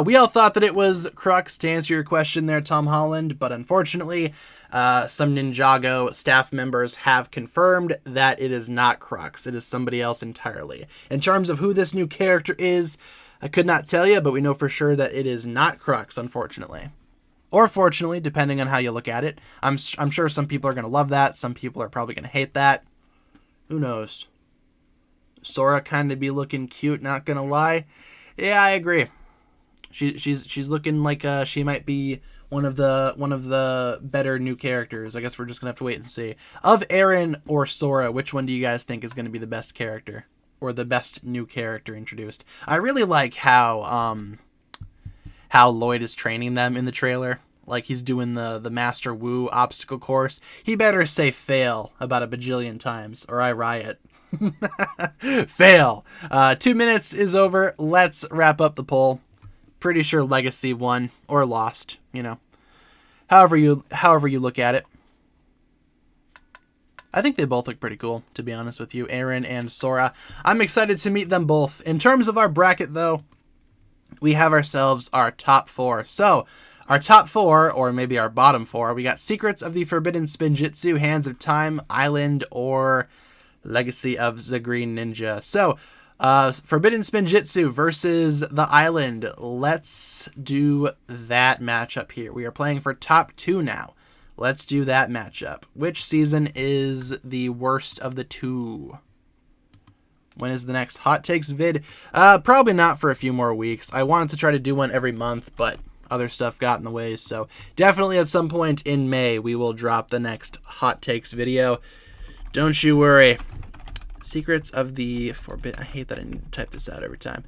We all thought that it was Crux, to answer your question there, Tom Holland, but unfortunately, some Ninjago staff members have confirmed that it is not Crux. It is somebody else entirely. In terms of who this new character is, I could not tell you, but we know for sure that it is not Crux, unfortunately. Or fortunately, depending on how you look at it. I'm sure some people are going to love that. Some people are probably going to hate that. Who knows? Sora kind of be looking cute, not going to lie. Yeah, I agree. She's looking like she might be one of the better new characters. I guess we're just going to have to wait and see. Of Aaron or Sora, which one do you guys think is going to be the best character? or the best new character introduced. I really like how Lloyd is training them in the trailer. Like he's doing the Master Wu obstacle course. He better say fail about a bajillion times or I riot. Fail. 2 minutes is over. Let's wrap up the poll. Pretty sure Legacy won or lost, you know. However you look at it. I think they both look pretty cool, to be honest with you, Aaron and Sora. I'm excited to meet them both. In terms of our bracket, though, we have ourselves our top 4. So, our top 4, or maybe our bottom 4, we got Secrets of the Forbidden Spinjitzu, Hands of Time, Island, or Legacy of the Green Ninja. So, Forbidden Spinjitzu versus the Island. Let's do that matchup here. We are playing for top 2 now. Let's do that matchup. Which season is the worst of the 2? When is the next Hot Takes vid? Probably not for a few more weeks. I wanted to try to do one every month, but other stuff got in the way. So definitely at some point in May, we will drop the next Hot Takes video. Don't you worry. Secrets of the Forbidden... I hate that I need to type this out every time.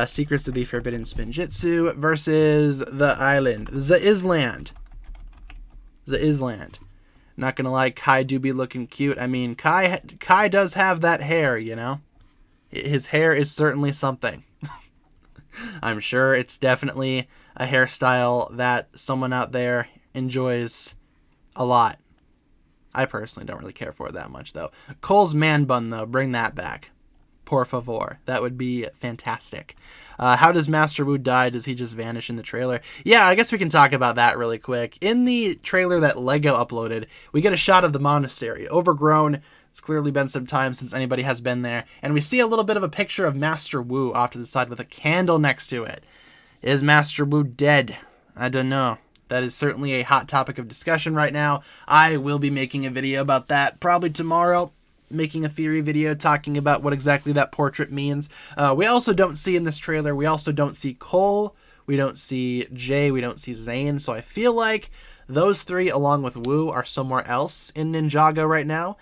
Secrets of the Forbidden Spinjitzu versus the Island. The Island. Not gonna lie, Kai do be looking cute. I mean, Kai does have that hair, you know? His hair is certainly something. I'm sure it's definitely a hairstyle that someone out there enjoys a lot. I personally don't really care for it that much, though. Cole's man bun, though, bring that back. Por favor. That would be fantastic. How does Master Wu die? Does he just vanish in the trailer? Yeah, I guess we can talk about that really quick. In the trailer that LEGO uploaded, we get a shot of the monastery. Overgrown. It's clearly been some time since anybody has been there. And we see a little bit of a picture of Master Wu off to the side with a candle next to it. Is Master Wu dead? I don't know. That is certainly a hot topic of discussion right now. I will be making a video about that probably tomorrow. Making a theory video talking about what exactly that portrait means. We also don't see in this trailer, we also don't see Cole, we don't see Jay, we don't see Zane, so I feel like those 3 along with Wu are somewhere else in Ninjago right now.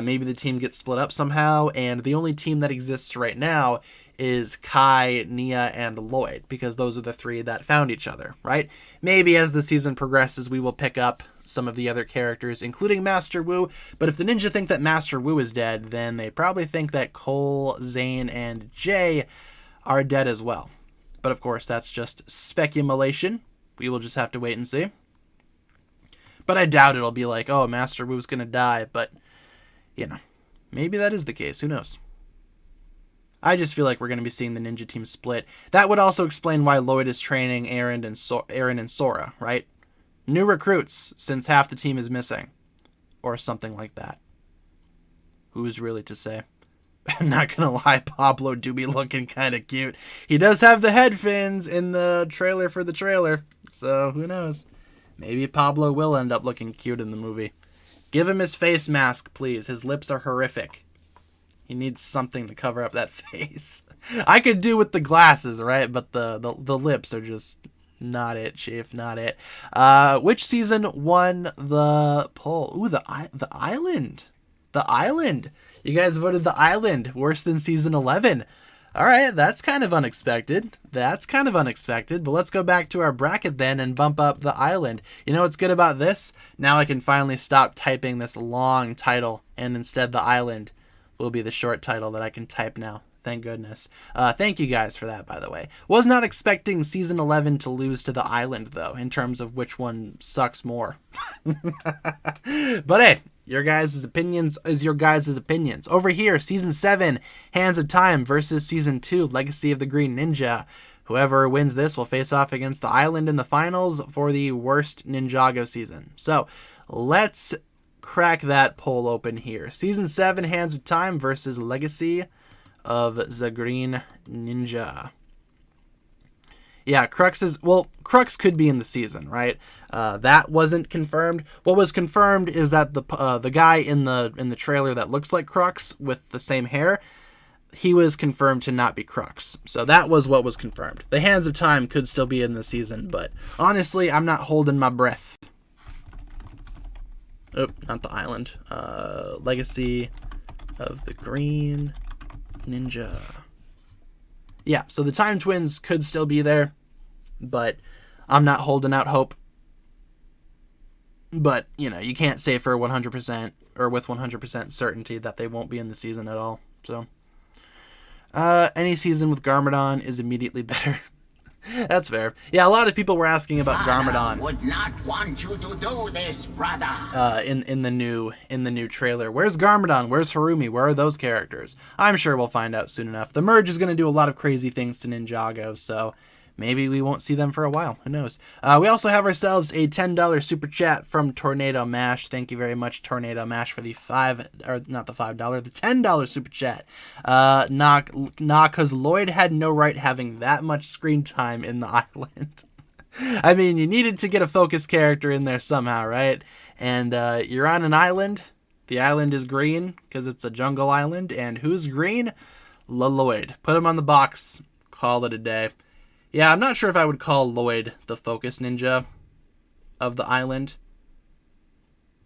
Maybe the team gets split up somehow, and the only team that exists right now is Kai, Nia, and Lloyd, because those are the 3 that found each other, right? Maybe as the season progresses, we will pick up some of the other characters, including Master Wu, but if the ninja think that Master Wu is dead, then they probably think that Cole, Zane, and Jay are dead as well. But of course, that's just speculation. We will just have to wait and see. But I doubt it'll be like, oh, Master Wu's gonna die, but, you know, maybe that is the case. Who knows? I just feel like we're going to be seeing the ninja team split. That would also explain why Lloyd is training Aaron and Sora, right? New recruits, since half the team is missing. Or something like that. Who's really to say? I'm not going to lie, Pablo do be looking kind of cute. He does have the head fins in the trailer for the trailer. So, who knows? Maybe Pablo will end up looking cute in the movie. Give him his face mask, please. His lips are horrific. He needs something to cover up that face. I could do with the glasses, right? But the lips are just not it, Chief. Not it. Which season won the poll? Ooh, the Island. The Island. You guys voted the Island worse than season 11. All right, that's kind of unexpected. But let's go back to our bracket then and bump up the Island. You know what's good about this? Now I can finally stop typing this long title, and instead the Island will be the short title that I can type now. Thank goodness. Thank you guys for that, by the way. Was not expecting season 11 to lose to the Island, though, in terms of which one sucks more. But hey, your guys' opinions is your guys' opinions. Over here, season 7, Hands of Time versus season 2, Legacy of the Green Ninja. Whoever wins this will face off against the Island in the finals for the worst Ninjago season. So, let's crack that poll open here. Season 7, Hands of Time versus Legacy of the Green Ninja. Yeah, Crux could be in the season, right? That wasn't confirmed. What was confirmed is that the guy in the trailer that looks like Crux with the same hair, he was confirmed to not be Crux. So that was what was confirmed. The Hands of Time could still be in the season, but honestly, I'm not holding my breath. Oh, not the Island. Legacy of the Green Ninja. Yeah, so the time twins could still be there, but I'm not holding out hope. But, you know, you can't say for 100% or with 100% certainty that they won't be in the season at all. So, any season with Garmadon is immediately better. That's fair. Yeah, a lot of people were asking about Garmadon. Would not want you to do this, brother. In the new trailer. Where's Garmadon? Where's Harumi? Where are those characters? I'm sure we'll find out soon enough. The merge is going to do a lot of crazy things to Ninjago, so maybe we won't see them for a while. Who knows? We also have ourselves a $10 super chat from Tornado Mash. Thank you very much, Tornado Mash, for the the $10 super chat. Cause Lloyd had no right having that much screen time in the island. I mean, you needed to get a focus character in there somehow, right? And you're on an island. The island is green because it's a jungle island. And who's green? Lloyd. Put him on the box. Call it a day. Yeah, I'm not sure if I would call Lloyd the focus ninja of the island.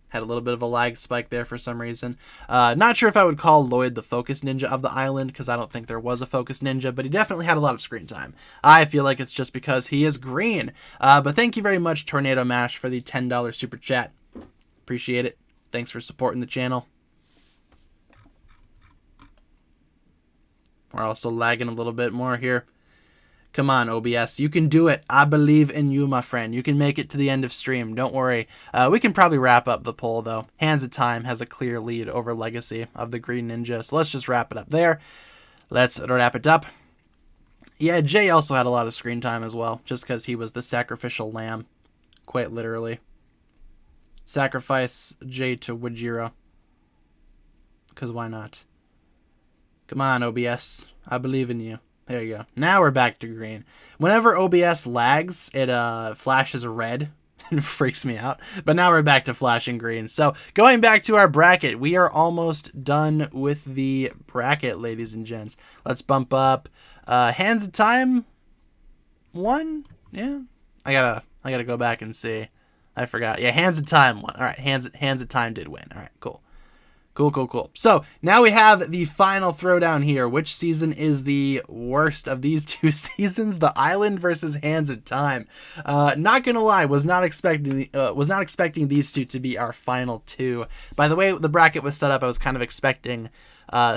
Had a little bit of a lag spike there for some reason. Not sure if I would call Lloyd the focus ninja of the island, because I don't think there was a focus ninja, but he definitely had a lot of screen time. I feel like it's just because he is green. But thank you very much, Tornado Mash, for the $10 super chat. Appreciate it. Thanks for supporting the channel. We're also lagging a little bit more here. Come on, OBS. You can do it. I believe in you, my friend. You can make it to the end of stream. Don't worry. We can probably wrap up the poll, though. Hands of Time has a clear lead over Legacy of the Green Ninja. So let's just wrap it up there. Let's wrap it up. Yeah, Jay also had a lot of screen time as well, just because he was the sacrificial lamb. Quite literally. Sacrifice Jay to Wajira. Because why not? Come on, OBS. I believe in you. There you go. Now we're back to green. Whenever OBS lags, it flashes red. It freaks me out. But now we're back to flashing green. So going back to our bracket, we are almost done with the bracket, ladies and gents. Let's bump up Hands of Time 1. Yeah, I gotta go back and see. I forgot. Yeah, Hands of Time 1. All right, Hands of Time did win. All right, cool. Cool. So now we have the final throwdown here. Which season is the worst of these two seasons? The Island versus Hands of Time. Not gonna lie, was not expecting these two to be our final two. By the way the bracket was set up, I was kind of expecting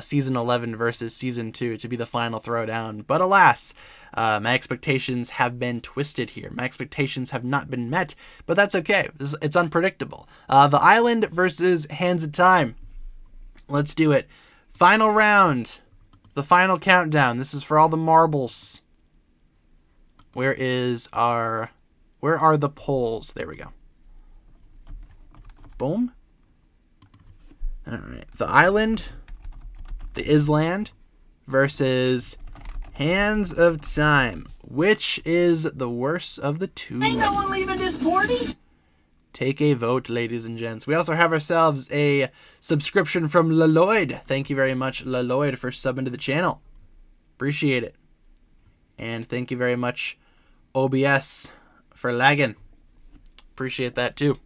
season 11 versus season 2 to be the final throwdown. But alas, my expectations have been twisted here. My expectations have not been met, but that's okay. It's unpredictable. The Island versus Hands of Time. Let's do it. Final round. The final countdown. This is for all the marbles. Where are the polls? There we go. Boom. Alright. The Island, the Island, versus Hands of Time. Which is the worst of the two? Ain't no one leaving this party. Take a vote, ladies and gents. We also have ourselves a subscription from Lloyd. Thank you very much, Lloyd, for subbing to the channel. Appreciate it. And thank you very much, OBS, for lagging. Appreciate that, too.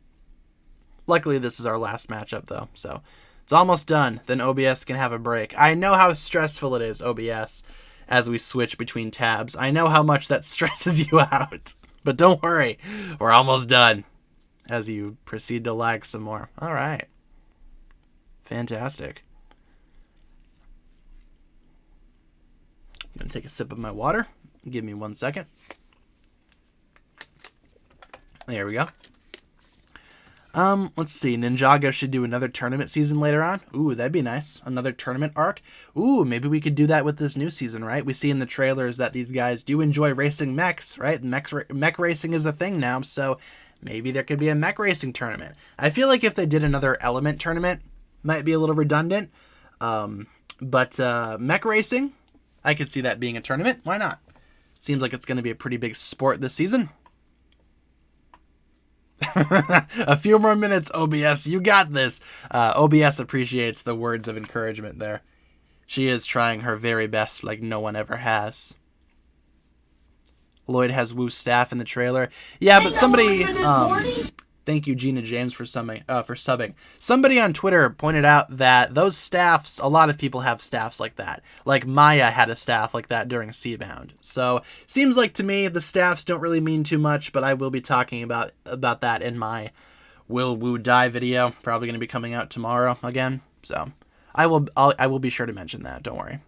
Luckily, this is our last matchup, though, so it's almost done. Then OBS can have a break. I know how stressful it is, OBS, as we switch between tabs. I know how much that stresses you out. But don't worry, we're almost done. As you proceed to lag some more. All right. Fantastic. I'm going to take a sip of my water. Give me 1 second. There we go. Let's see. Ninjago should do another tournament season later on. Ooh, that'd be nice. Another tournament arc. Ooh, maybe we could do that with this new season, right? We see in the trailers that these guys do enjoy racing mechs, right? Mech racing is a thing now, so maybe there could be a mech racing tournament. I feel like if they did another element tournament, might be a little redundant. But mech racing, I could see that being a tournament. Why not? Seems like it's going to be a pretty big sport this season. A few more minutes, OBS. You got this. OBS appreciates the words of encouragement there. She is trying her very best like no one ever has. Lloyd has Woo's staff in the trailer. Yeah, but somebody Thank you, Gina James, for subbing. Somebody on Twitter pointed out that those staffs, a lot of people have staffs like that. Like Maya had a staff like that during Seabound. So seems like to me the staffs don't really mean too much, but I will be talking about that in my Will Woo Die video. Probably going to be coming out tomorrow again. So I will be sure to mention that. Don't worry.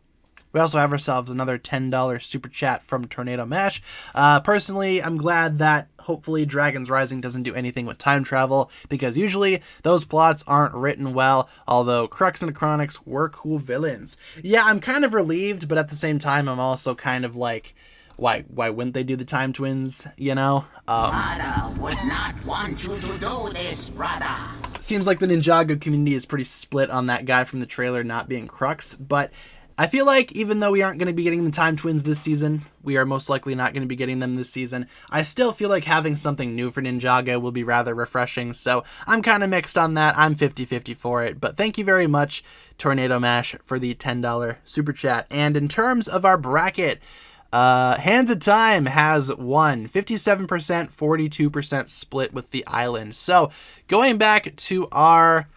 We also have ourselves another $10 super chat from Tornado Mash. Personally, I'm glad that hopefully Dragon's Rising doesn't do anything with time travel, because usually those plots aren't written well, although Crux and Chronics were cool villains. Yeah, I'm kind of relieved, but at the same time, I'm also kind of like, why wouldn't they do the Time Twins, you know? Father would not want you to do this, brother. Seems like the Ninjago community is pretty split on that guy from the trailer not being Crux, but I feel like even though we aren't going to be getting the Time Twins this season, we are most likely not going to be getting them this season, I still feel like having something new for Ninjago will be rather refreshing, so I'm kind of mixed on that. I'm 50-50 for it, but thank you very much, Tornado Mash, for the $10 super chat. And in terms of our bracket, Hands of Time has won 57%, 42% split with the island. So going back to our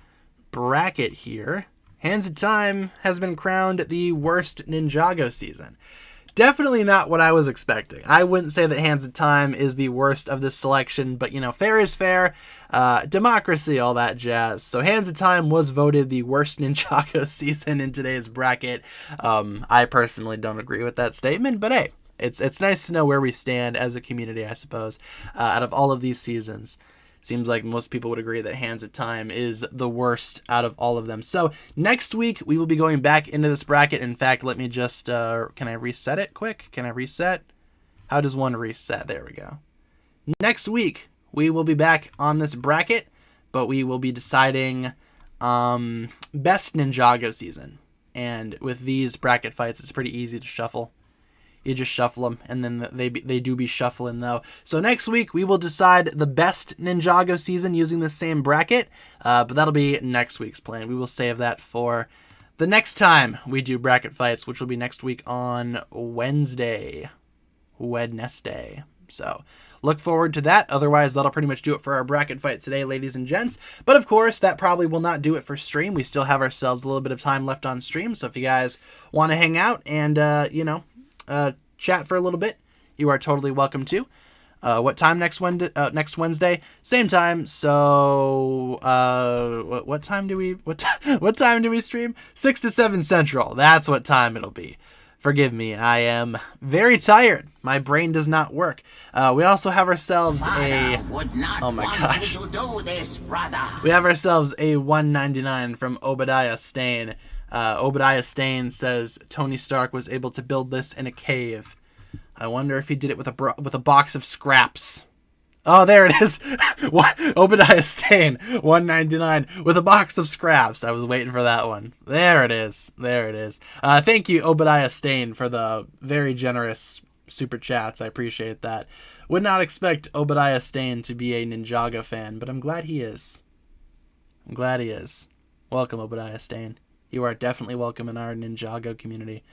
bracket here, Hands of Time has been crowned the worst Ninjago season. Definitely not what I was expecting. I wouldn't say that Hands of Time is the worst of this selection, but, you know, fair is fair. Democracy, all that jazz. So Hands of Time was voted the worst Ninjago season in today's bracket. I personally don't agree with that statement, but hey, it's nice to know where we stand as a community, I suppose, out of all of these seasons. Seems like most people would agree that Hands of Time is the worst out of all of them. So next week, we will be going back into this bracket. In fact, let me just, can I reset it quick? Can I reset? How does one reset? There we go. Next week, we will be back on this bracket, but we will be deciding best Ninjago season. And with these bracket fights, it's pretty easy to shuffle. You just shuffle them, and then they do be shuffling, though. So next week, we will decide the best Ninjago season using the same bracket, but that'll be next week's plan. We will save that for the next time we do bracket fights, which will be next week on Wednesday. So look forward to that. Otherwise, that'll pretty much do it for our bracket fight today, ladies and gents. But of course, that probably will not do it for stream. We still have ourselves a little bit of time left on stream, so if you guys want to hang out and, chat for a little bit, you are totally welcome to. What time next Wednesday? Same time. So what time do we stream? 6 to 7 Central. That's what time it'll be. Forgive me, I am very tired. My brain does not work. We also have ourselves oh my gosh. We have ourselves a $1.99 from Obadiah Stain. Obadiah Stain says Tony Stark was able to build this in a cave. I wonder if he did it with a box of scraps. Oh, there it is. Obadiah Stain, $1.99 with a box of scraps. I was waiting for that one. There it is. Thank you, Obadiah Stain, for the very generous super chats. I appreciate that. Would not expect Obadiah Stain to be a Ninjago fan, but I'm glad he is. Welcome, Obadiah Stain. You are definitely welcome in our Ninjago community.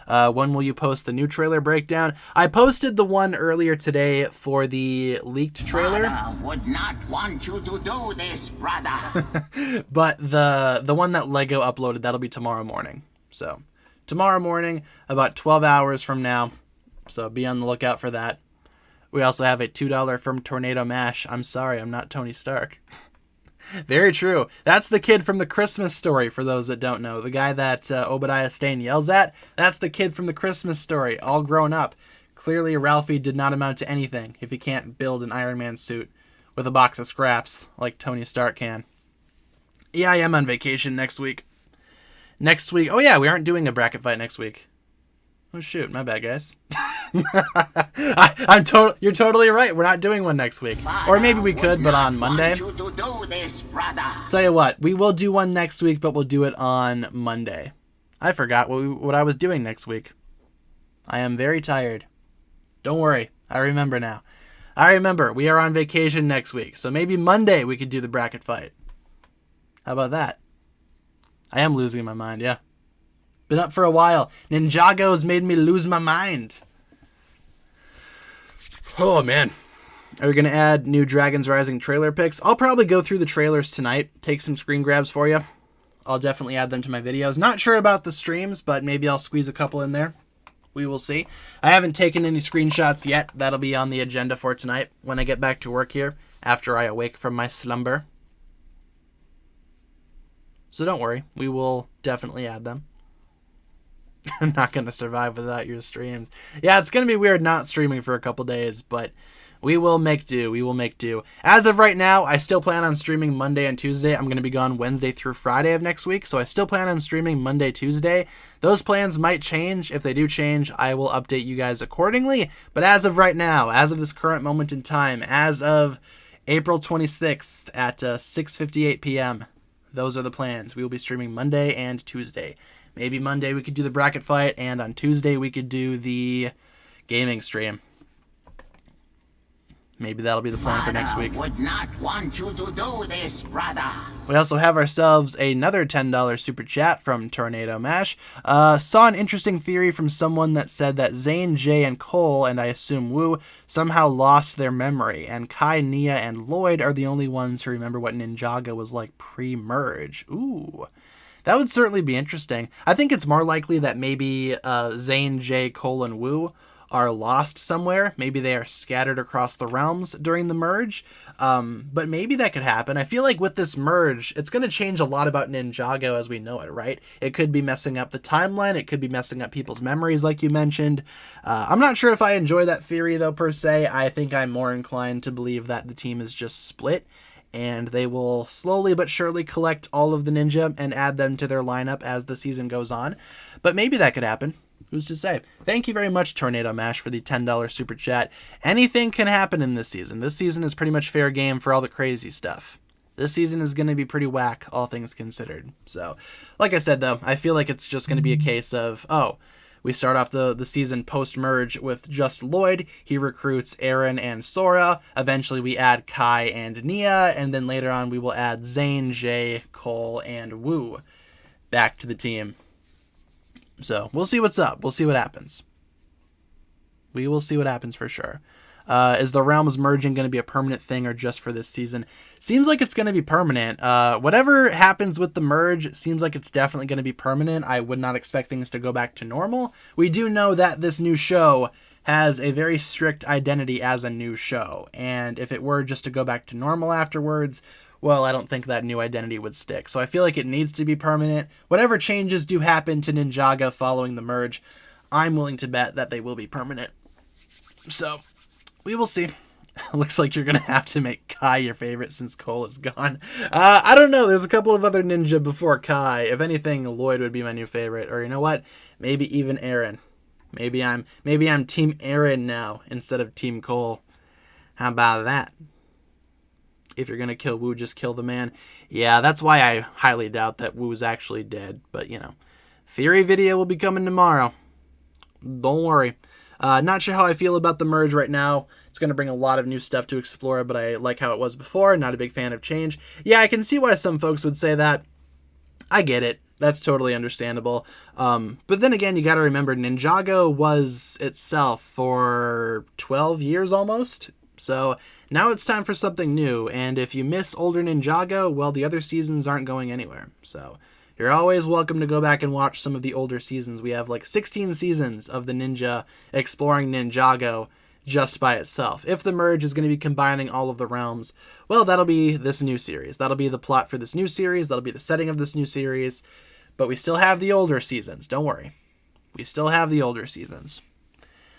When will you post the new trailer breakdown? I posted the one earlier today for the leaked trailer. Father would not want you to do this, brother. But the one that Lego uploaded, that'll be tomorrow morning. So tomorrow morning, about 12 hours from now. So be on the lookout for that. We also have a $2 from Tornado Mash. I'm sorry, I'm not Tony Stark. Very true. That's the kid from the Christmas Story, for those that don't know. The guy that Obadiah Stane yells at, that's the kid from the Christmas Story, all grown up. Clearly, Ralphie did not amount to anything if he can't build an Iron Man suit with a box of scraps like Tony Stark can. Yeah, I am on vacation next week. Oh yeah, we aren't doing a bracket fight next week. Oh shoot, my bad, guys. You're totally right. We're not doing one next week. Or maybe we could, but on Monday. Tell you what, we will do one next week, but we'll do it on Monday. I forgot what I was doing next week. I am very tired. Don't worry, I remember now. We are on vacation next week, so maybe Monday we could do the bracket fight. How about that? I am losing my mind, yeah. Been up for a while. Ninjago's made me lose my mind. Oh, man. Are we going to add new Dragons Rising trailer pics? I'll probably go through the trailers tonight, take some screen grabs for you. I'll definitely add them to my videos. Not sure about the streams, but maybe I'll squeeze a couple in there. We will see. I haven't taken any screenshots yet. That'll be on the agenda for tonight when I get back to work here after I awake from my slumber. So don't worry. We will definitely add them. I'm not going to survive without your streams. Yeah, it's going to be weird not streaming for a couple days, but we will make do. We will make do. As of right now, I still plan on streaming Monday and Tuesday. I'm going to be gone Wednesday through Friday of next week, so I still plan on streaming Monday, Tuesday. Those plans might change. If they do change, I will update you guys accordingly. But as of right now, as of this current moment in time, as of April 26th at 6:58 p.m., those are the plans. We will be streaming Monday and Tuesday. Maybe Monday we could do the bracket fight, and on Tuesday we could do the gaming stream. Maybe that'll be the plan for next week. Would not want you to do this, brother. We also have ourselves another $10 super chat from Tornado Mash. Saw an interesting theory from someone that said that Zane, Jay, and Cole, and I assume Wu, somehow lost their memory, and Kai, Nia, and Lloyd are the only ones who remember what Ninjago was like pre-merge. Ooh. That would certainly be interesting. I think it's more likely that maybe Zane, Jay, Cole, and Wu are lost somewhere. Maybe they are scattered across the realms during the merge. But maybe that could happen. I feel like with this merge, it's going to change a lot about Ninjago as we know it, right? It could be messing up the timeline. It could be messing up people's memories, like you mentioned. I'm not sure if I enjoy that theory, though, per se. I think I'm more inclined to believe that the team is just split, and they will slowly but surely collect all of the ninja and add them to their lineup as the season goes on. But maybe that could happen. Who's to say? Thank you very much, Tornado Mash, for the $10 super chat. Anything can happen in this season. This season is pretty much fair game for all the crazy stuff. This season is going to be pretty whack, all things considered. So, like I said, though, I feel like it's just going to be a case of, we start off the season post-merge with just Lloyd. He recruits Aaron and Sora. Eventually we add Kai and Nia. And then later on we will add Zane, Jay, Cole, and Wu back to the team. So we'll see what's up. We'll see what happens. We will see what happens for sure. Is the realms merging going to be a permanent thing or just for this season? Seems like it's going to be permanent. Whatever happens with the merge seems like it's definitely going to be permanent. I would not expect things to go back to normal. We do know that this new show has a very strict identity as a new show. And if it were just to go back to normal afterwards, well, I don't think that new identity would stick. So I feel like it needs to be permanent. Whatever changes do happen to Ninjago following the merge, I'm willing to bet that they will be permanent. So we will see. Looks like you're going to have to make Kai your favorite since Cole is gone. I don't know. There's a couple of other ninja before Kai. If anything, Lloyd would be my new favorite. Or you know what? Maybe even Aaron. Maybe I'm Team Aaron now instead of Team Cole. How about that? If you're going to kill Wu, just kill the man. Yeah, that's why I highly doubt that Wu's actually dead. But, theory video will be coming tomorrow. Don't worry. Not sure how I feel about the merge right now. It's going to bring a lot of new stuff to explore, but I like how it was before. Not a big fan of change. Yeah, I can see why some folks would say that. I get it. That's totally understandable. But then again, you got to remember, Ninjago was itself for 12 years almost. So now it's time for something new. And if you miss older Ninjago, well, the other seasons aren't going anywhere. So you're always welcome to go back and watch some of the older seasons. We have like 16 seasons of the ninja exploring Ninjago just by itself. If the merge is going to be combining all of the realms, well, that'll be this new series. That'll be the plot for this new series. That'll be the setting of this new series. But we still have the older seasons. Don't worry. We still have the older seasons.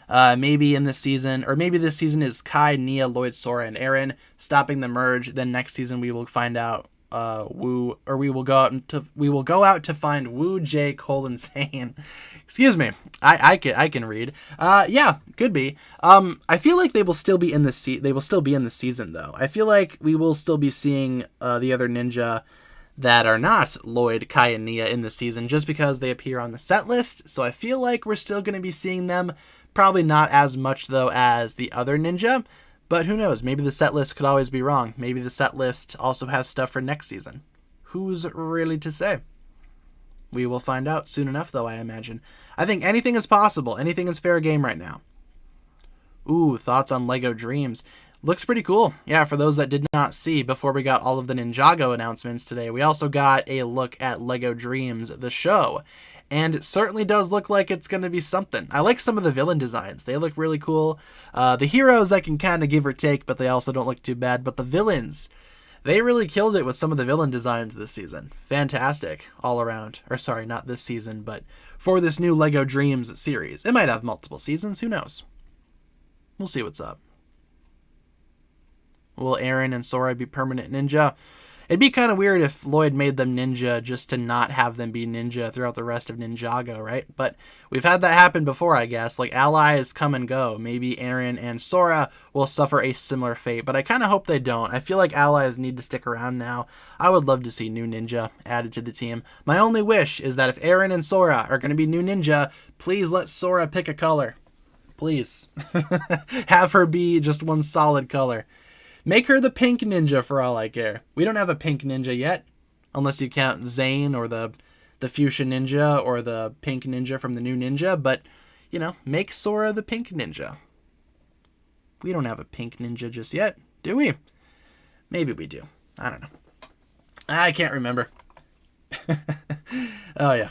Maybe in this season, or maybe this season is Kai, Nia, Lloyd, Sora, and Aaron stopping the merge. Then next season we will find out Wu, or we will go out to find Wu, Jay, Cole, and Zane. Excuse me, I can read. Yeah, could be. I feel like they will still be in the season though. I feel like we will still be seeing the other ninja that are not Lloyd, Kai, and Nia in the season, just because they appear on the set list. So I feel like we're still going to be seeing them. Probably not as much, though, as the other ninja. But who knows? Maybe the set list could always be wrong. Maybe the set list also has stuff for next season. Who's really to say? We will find out soon enough, though, I imagine. I think anything is possible. Anything is fair game right now. Ooh, thoughts on Lego Dreams. Looks pretty cool. Yeah, for those that did not see, before we got all of the Ninjago announcements today, we also got a look at LEGO Dreams, the show. And it certainly does look like it's going to be something. I like some of the villain designs. They look really cool. The heroes I can kind of give or take, but they also don't look too bad. But the villains, they really killed it with some of the villain designs this season. Fantastic all around. Or sorry, not this season, but for this new LEGO Dreams series. It might have multiple seasons. Who knows? We'll see what's up. Will Aaron and Sora be permanent ninja? It'd be kind of weird if Lloyd made them ninja just to not have them be ninja throughout the rest of Ninjago, right? But we've had that happen before, I guess. Like, allies come and go. Maybe Aaron and Sora will suffer a similar fate, but I kind of hope they don't. I feel like allies need to stick around now. I would love to see new ninja added to the team. My only wish is that if Aaron and Sora are going to be new ninja, please let Sora pick a color. Please. Have her be just one solid color. Make her the pink ninja for all I care. We don't have a pink ninja yet, unless you count Zane or the fuchsia ninja or the pink ninja from the new ninja. But, you know, make Sora the pink ninja. We don't have a pink ninja just yet, do we? Maybe we do. I don't know. I can't remember. Oh, yeah.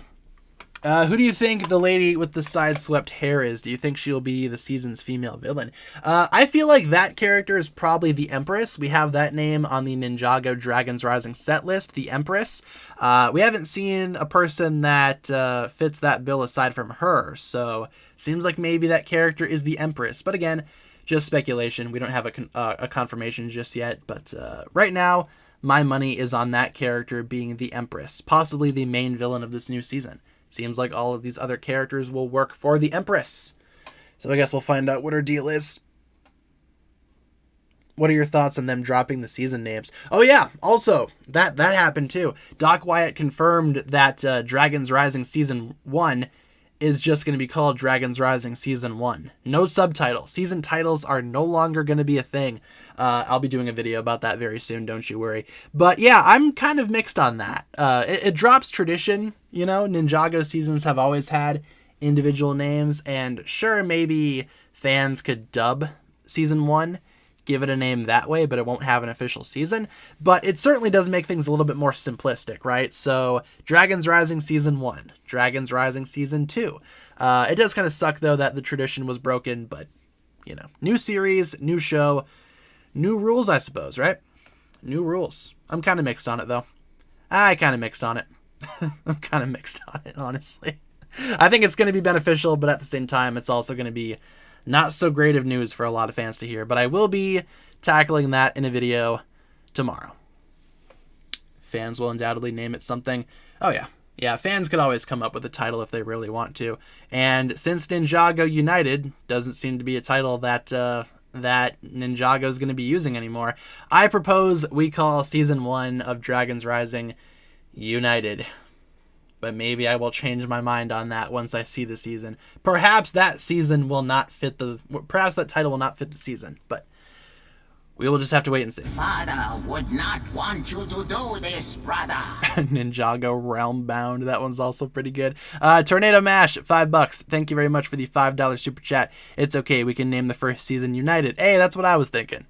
Who do you think the lady with the side-swept hair is? Do you think she'll be the season's female villain? I feel like that character is probably the Empress. We have that name on the Ninjago Dragons Rising set list, the Empress. We haven't seen a person that fits that bill aside from her, so seems like maybe that character is the Empress. But again, just speculation. We don't have a confirmation just yet, but right now, my money is on that character being the Empress, possibly the main villain of this new season. Seems like all of these other characters will work for the Empress. So I guess we'll find out what her deal is. What are your thoughts on them dropping the season names? Oh yeah, also, that happened too. Doc Wyatt confirmed that Dragons Rising Season 1 is just going to be called Dragons Rising Season 1. No subtitle. Season titles are no longer going to be a thing. I'll be doing a video about that very soon, don't you worry. But yeah, I'm kind of mixed on that. It drops tradition, you know. Ninjago seasons have always had individual names, and sure, maybe fans could dub Season 1, give it a name that way, but it won't have an official season. But it certainly does make things a little bit more simplistic, right? So, Dragons Rising Season 1, Dragons Rising Season 2. It does kind of suck, though, that the tradition was broken, but, you know, new series, new show, new rules, I suppose, right? New rules. I'm kind of mixed on it, though. I'm kind of mixed on it, honestly. I think it's going to be beneficial, but at the same time, it's also going to be not so great of news for a lot of fans to hear, but I will be tackling that in a video tomorrow. Fans will undoubtedly name it something. Oh yeah. Yeah, fans could always come up with a title if they really want to. And since Ninjago United doesn't seem to be a title that Ninjago is going to be using anymore, I propose we call Season 1 of Dragons Rising United. But maybe I will change my mind on that once I see the season. Perhaps that title will not fit the season, but we will just have to wait and see. Father would not want you to do this, brother. Ninjago Realm Bound. That one's also pretty good. Tornado Mash at $5. Thank you very much for the $5 super chat. It's okay. We can name the first season United. Hey, that's what I was thinking.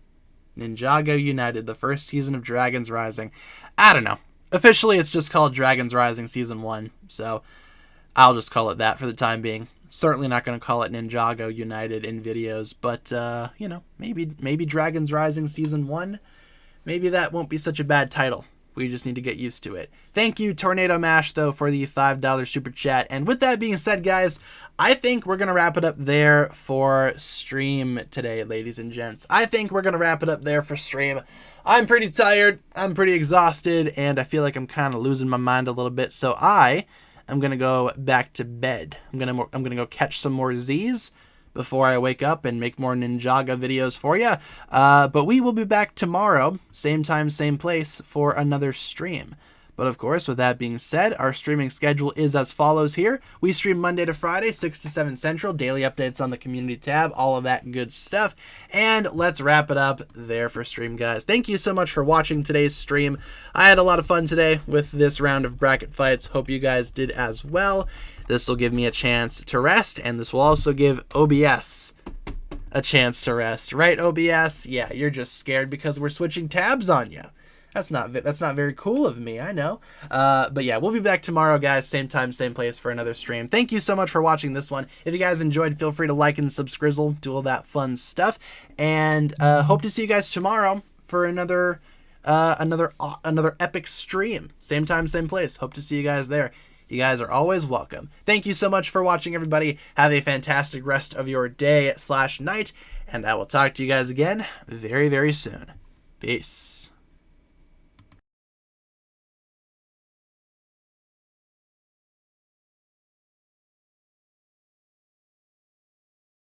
Ninjago United, the first season of Dragons Rising. I don't know. Officially, it's just called Dragons Rising Season 1, so I'll just call it that for the time being. Certainly not going to call it Ninjago United in videos, but, you know, maybe Dragons Rising Season 1, maybe that won't be such a bad title. We just need to get used to it. Thank you, Tornado Mash, though, for the $5 super chat. And with that being said, guys, I think we're going to wrap it up there for stream today, ladies and gents. I think we're going to wrap it up there for stream. I'm pretty tired, I'm pretty exhausted, and I feel like I'm kind of losing my mind a little bit, so I am going to go back to bed. I'm going to go catch some more Z's before I wake up and make more Ninjago videos for you. But we will be back tomorrow, same time, same place, for another stream. But of course, with that being said, our streaming schedule is as follows here. We stream Monday to Friday, 6 to 7 Central, daily updates on the community tab, all of that good stuff. And let's wrap it up there for stream, guys. Thank you so much for watching today's stream. I had a lot of fun today with this round of bracket fights. Hope you guys did as well. This will give me a chance to rest, and this will also give OBS a chance to rest, right, OBS? Yeah, you're just scared because we're switching tabs on you. That's not very cool of me, I know. But yeah, we'll be back tomorrow, guys. Same time, same place for another stream. Thank you so much for watching this one. If you guys enjoyed, feel free to like and subscrizzle, do all that fun stuff. And hope to see you guys tomorrow for another epic stream. Same time, same place. Hope to see you guys there. You guys are always welcome. Thank you so much for watching, everybody. Have a fantastic rest of your day/night. And I will talk to you guys again very, very soon. Peace.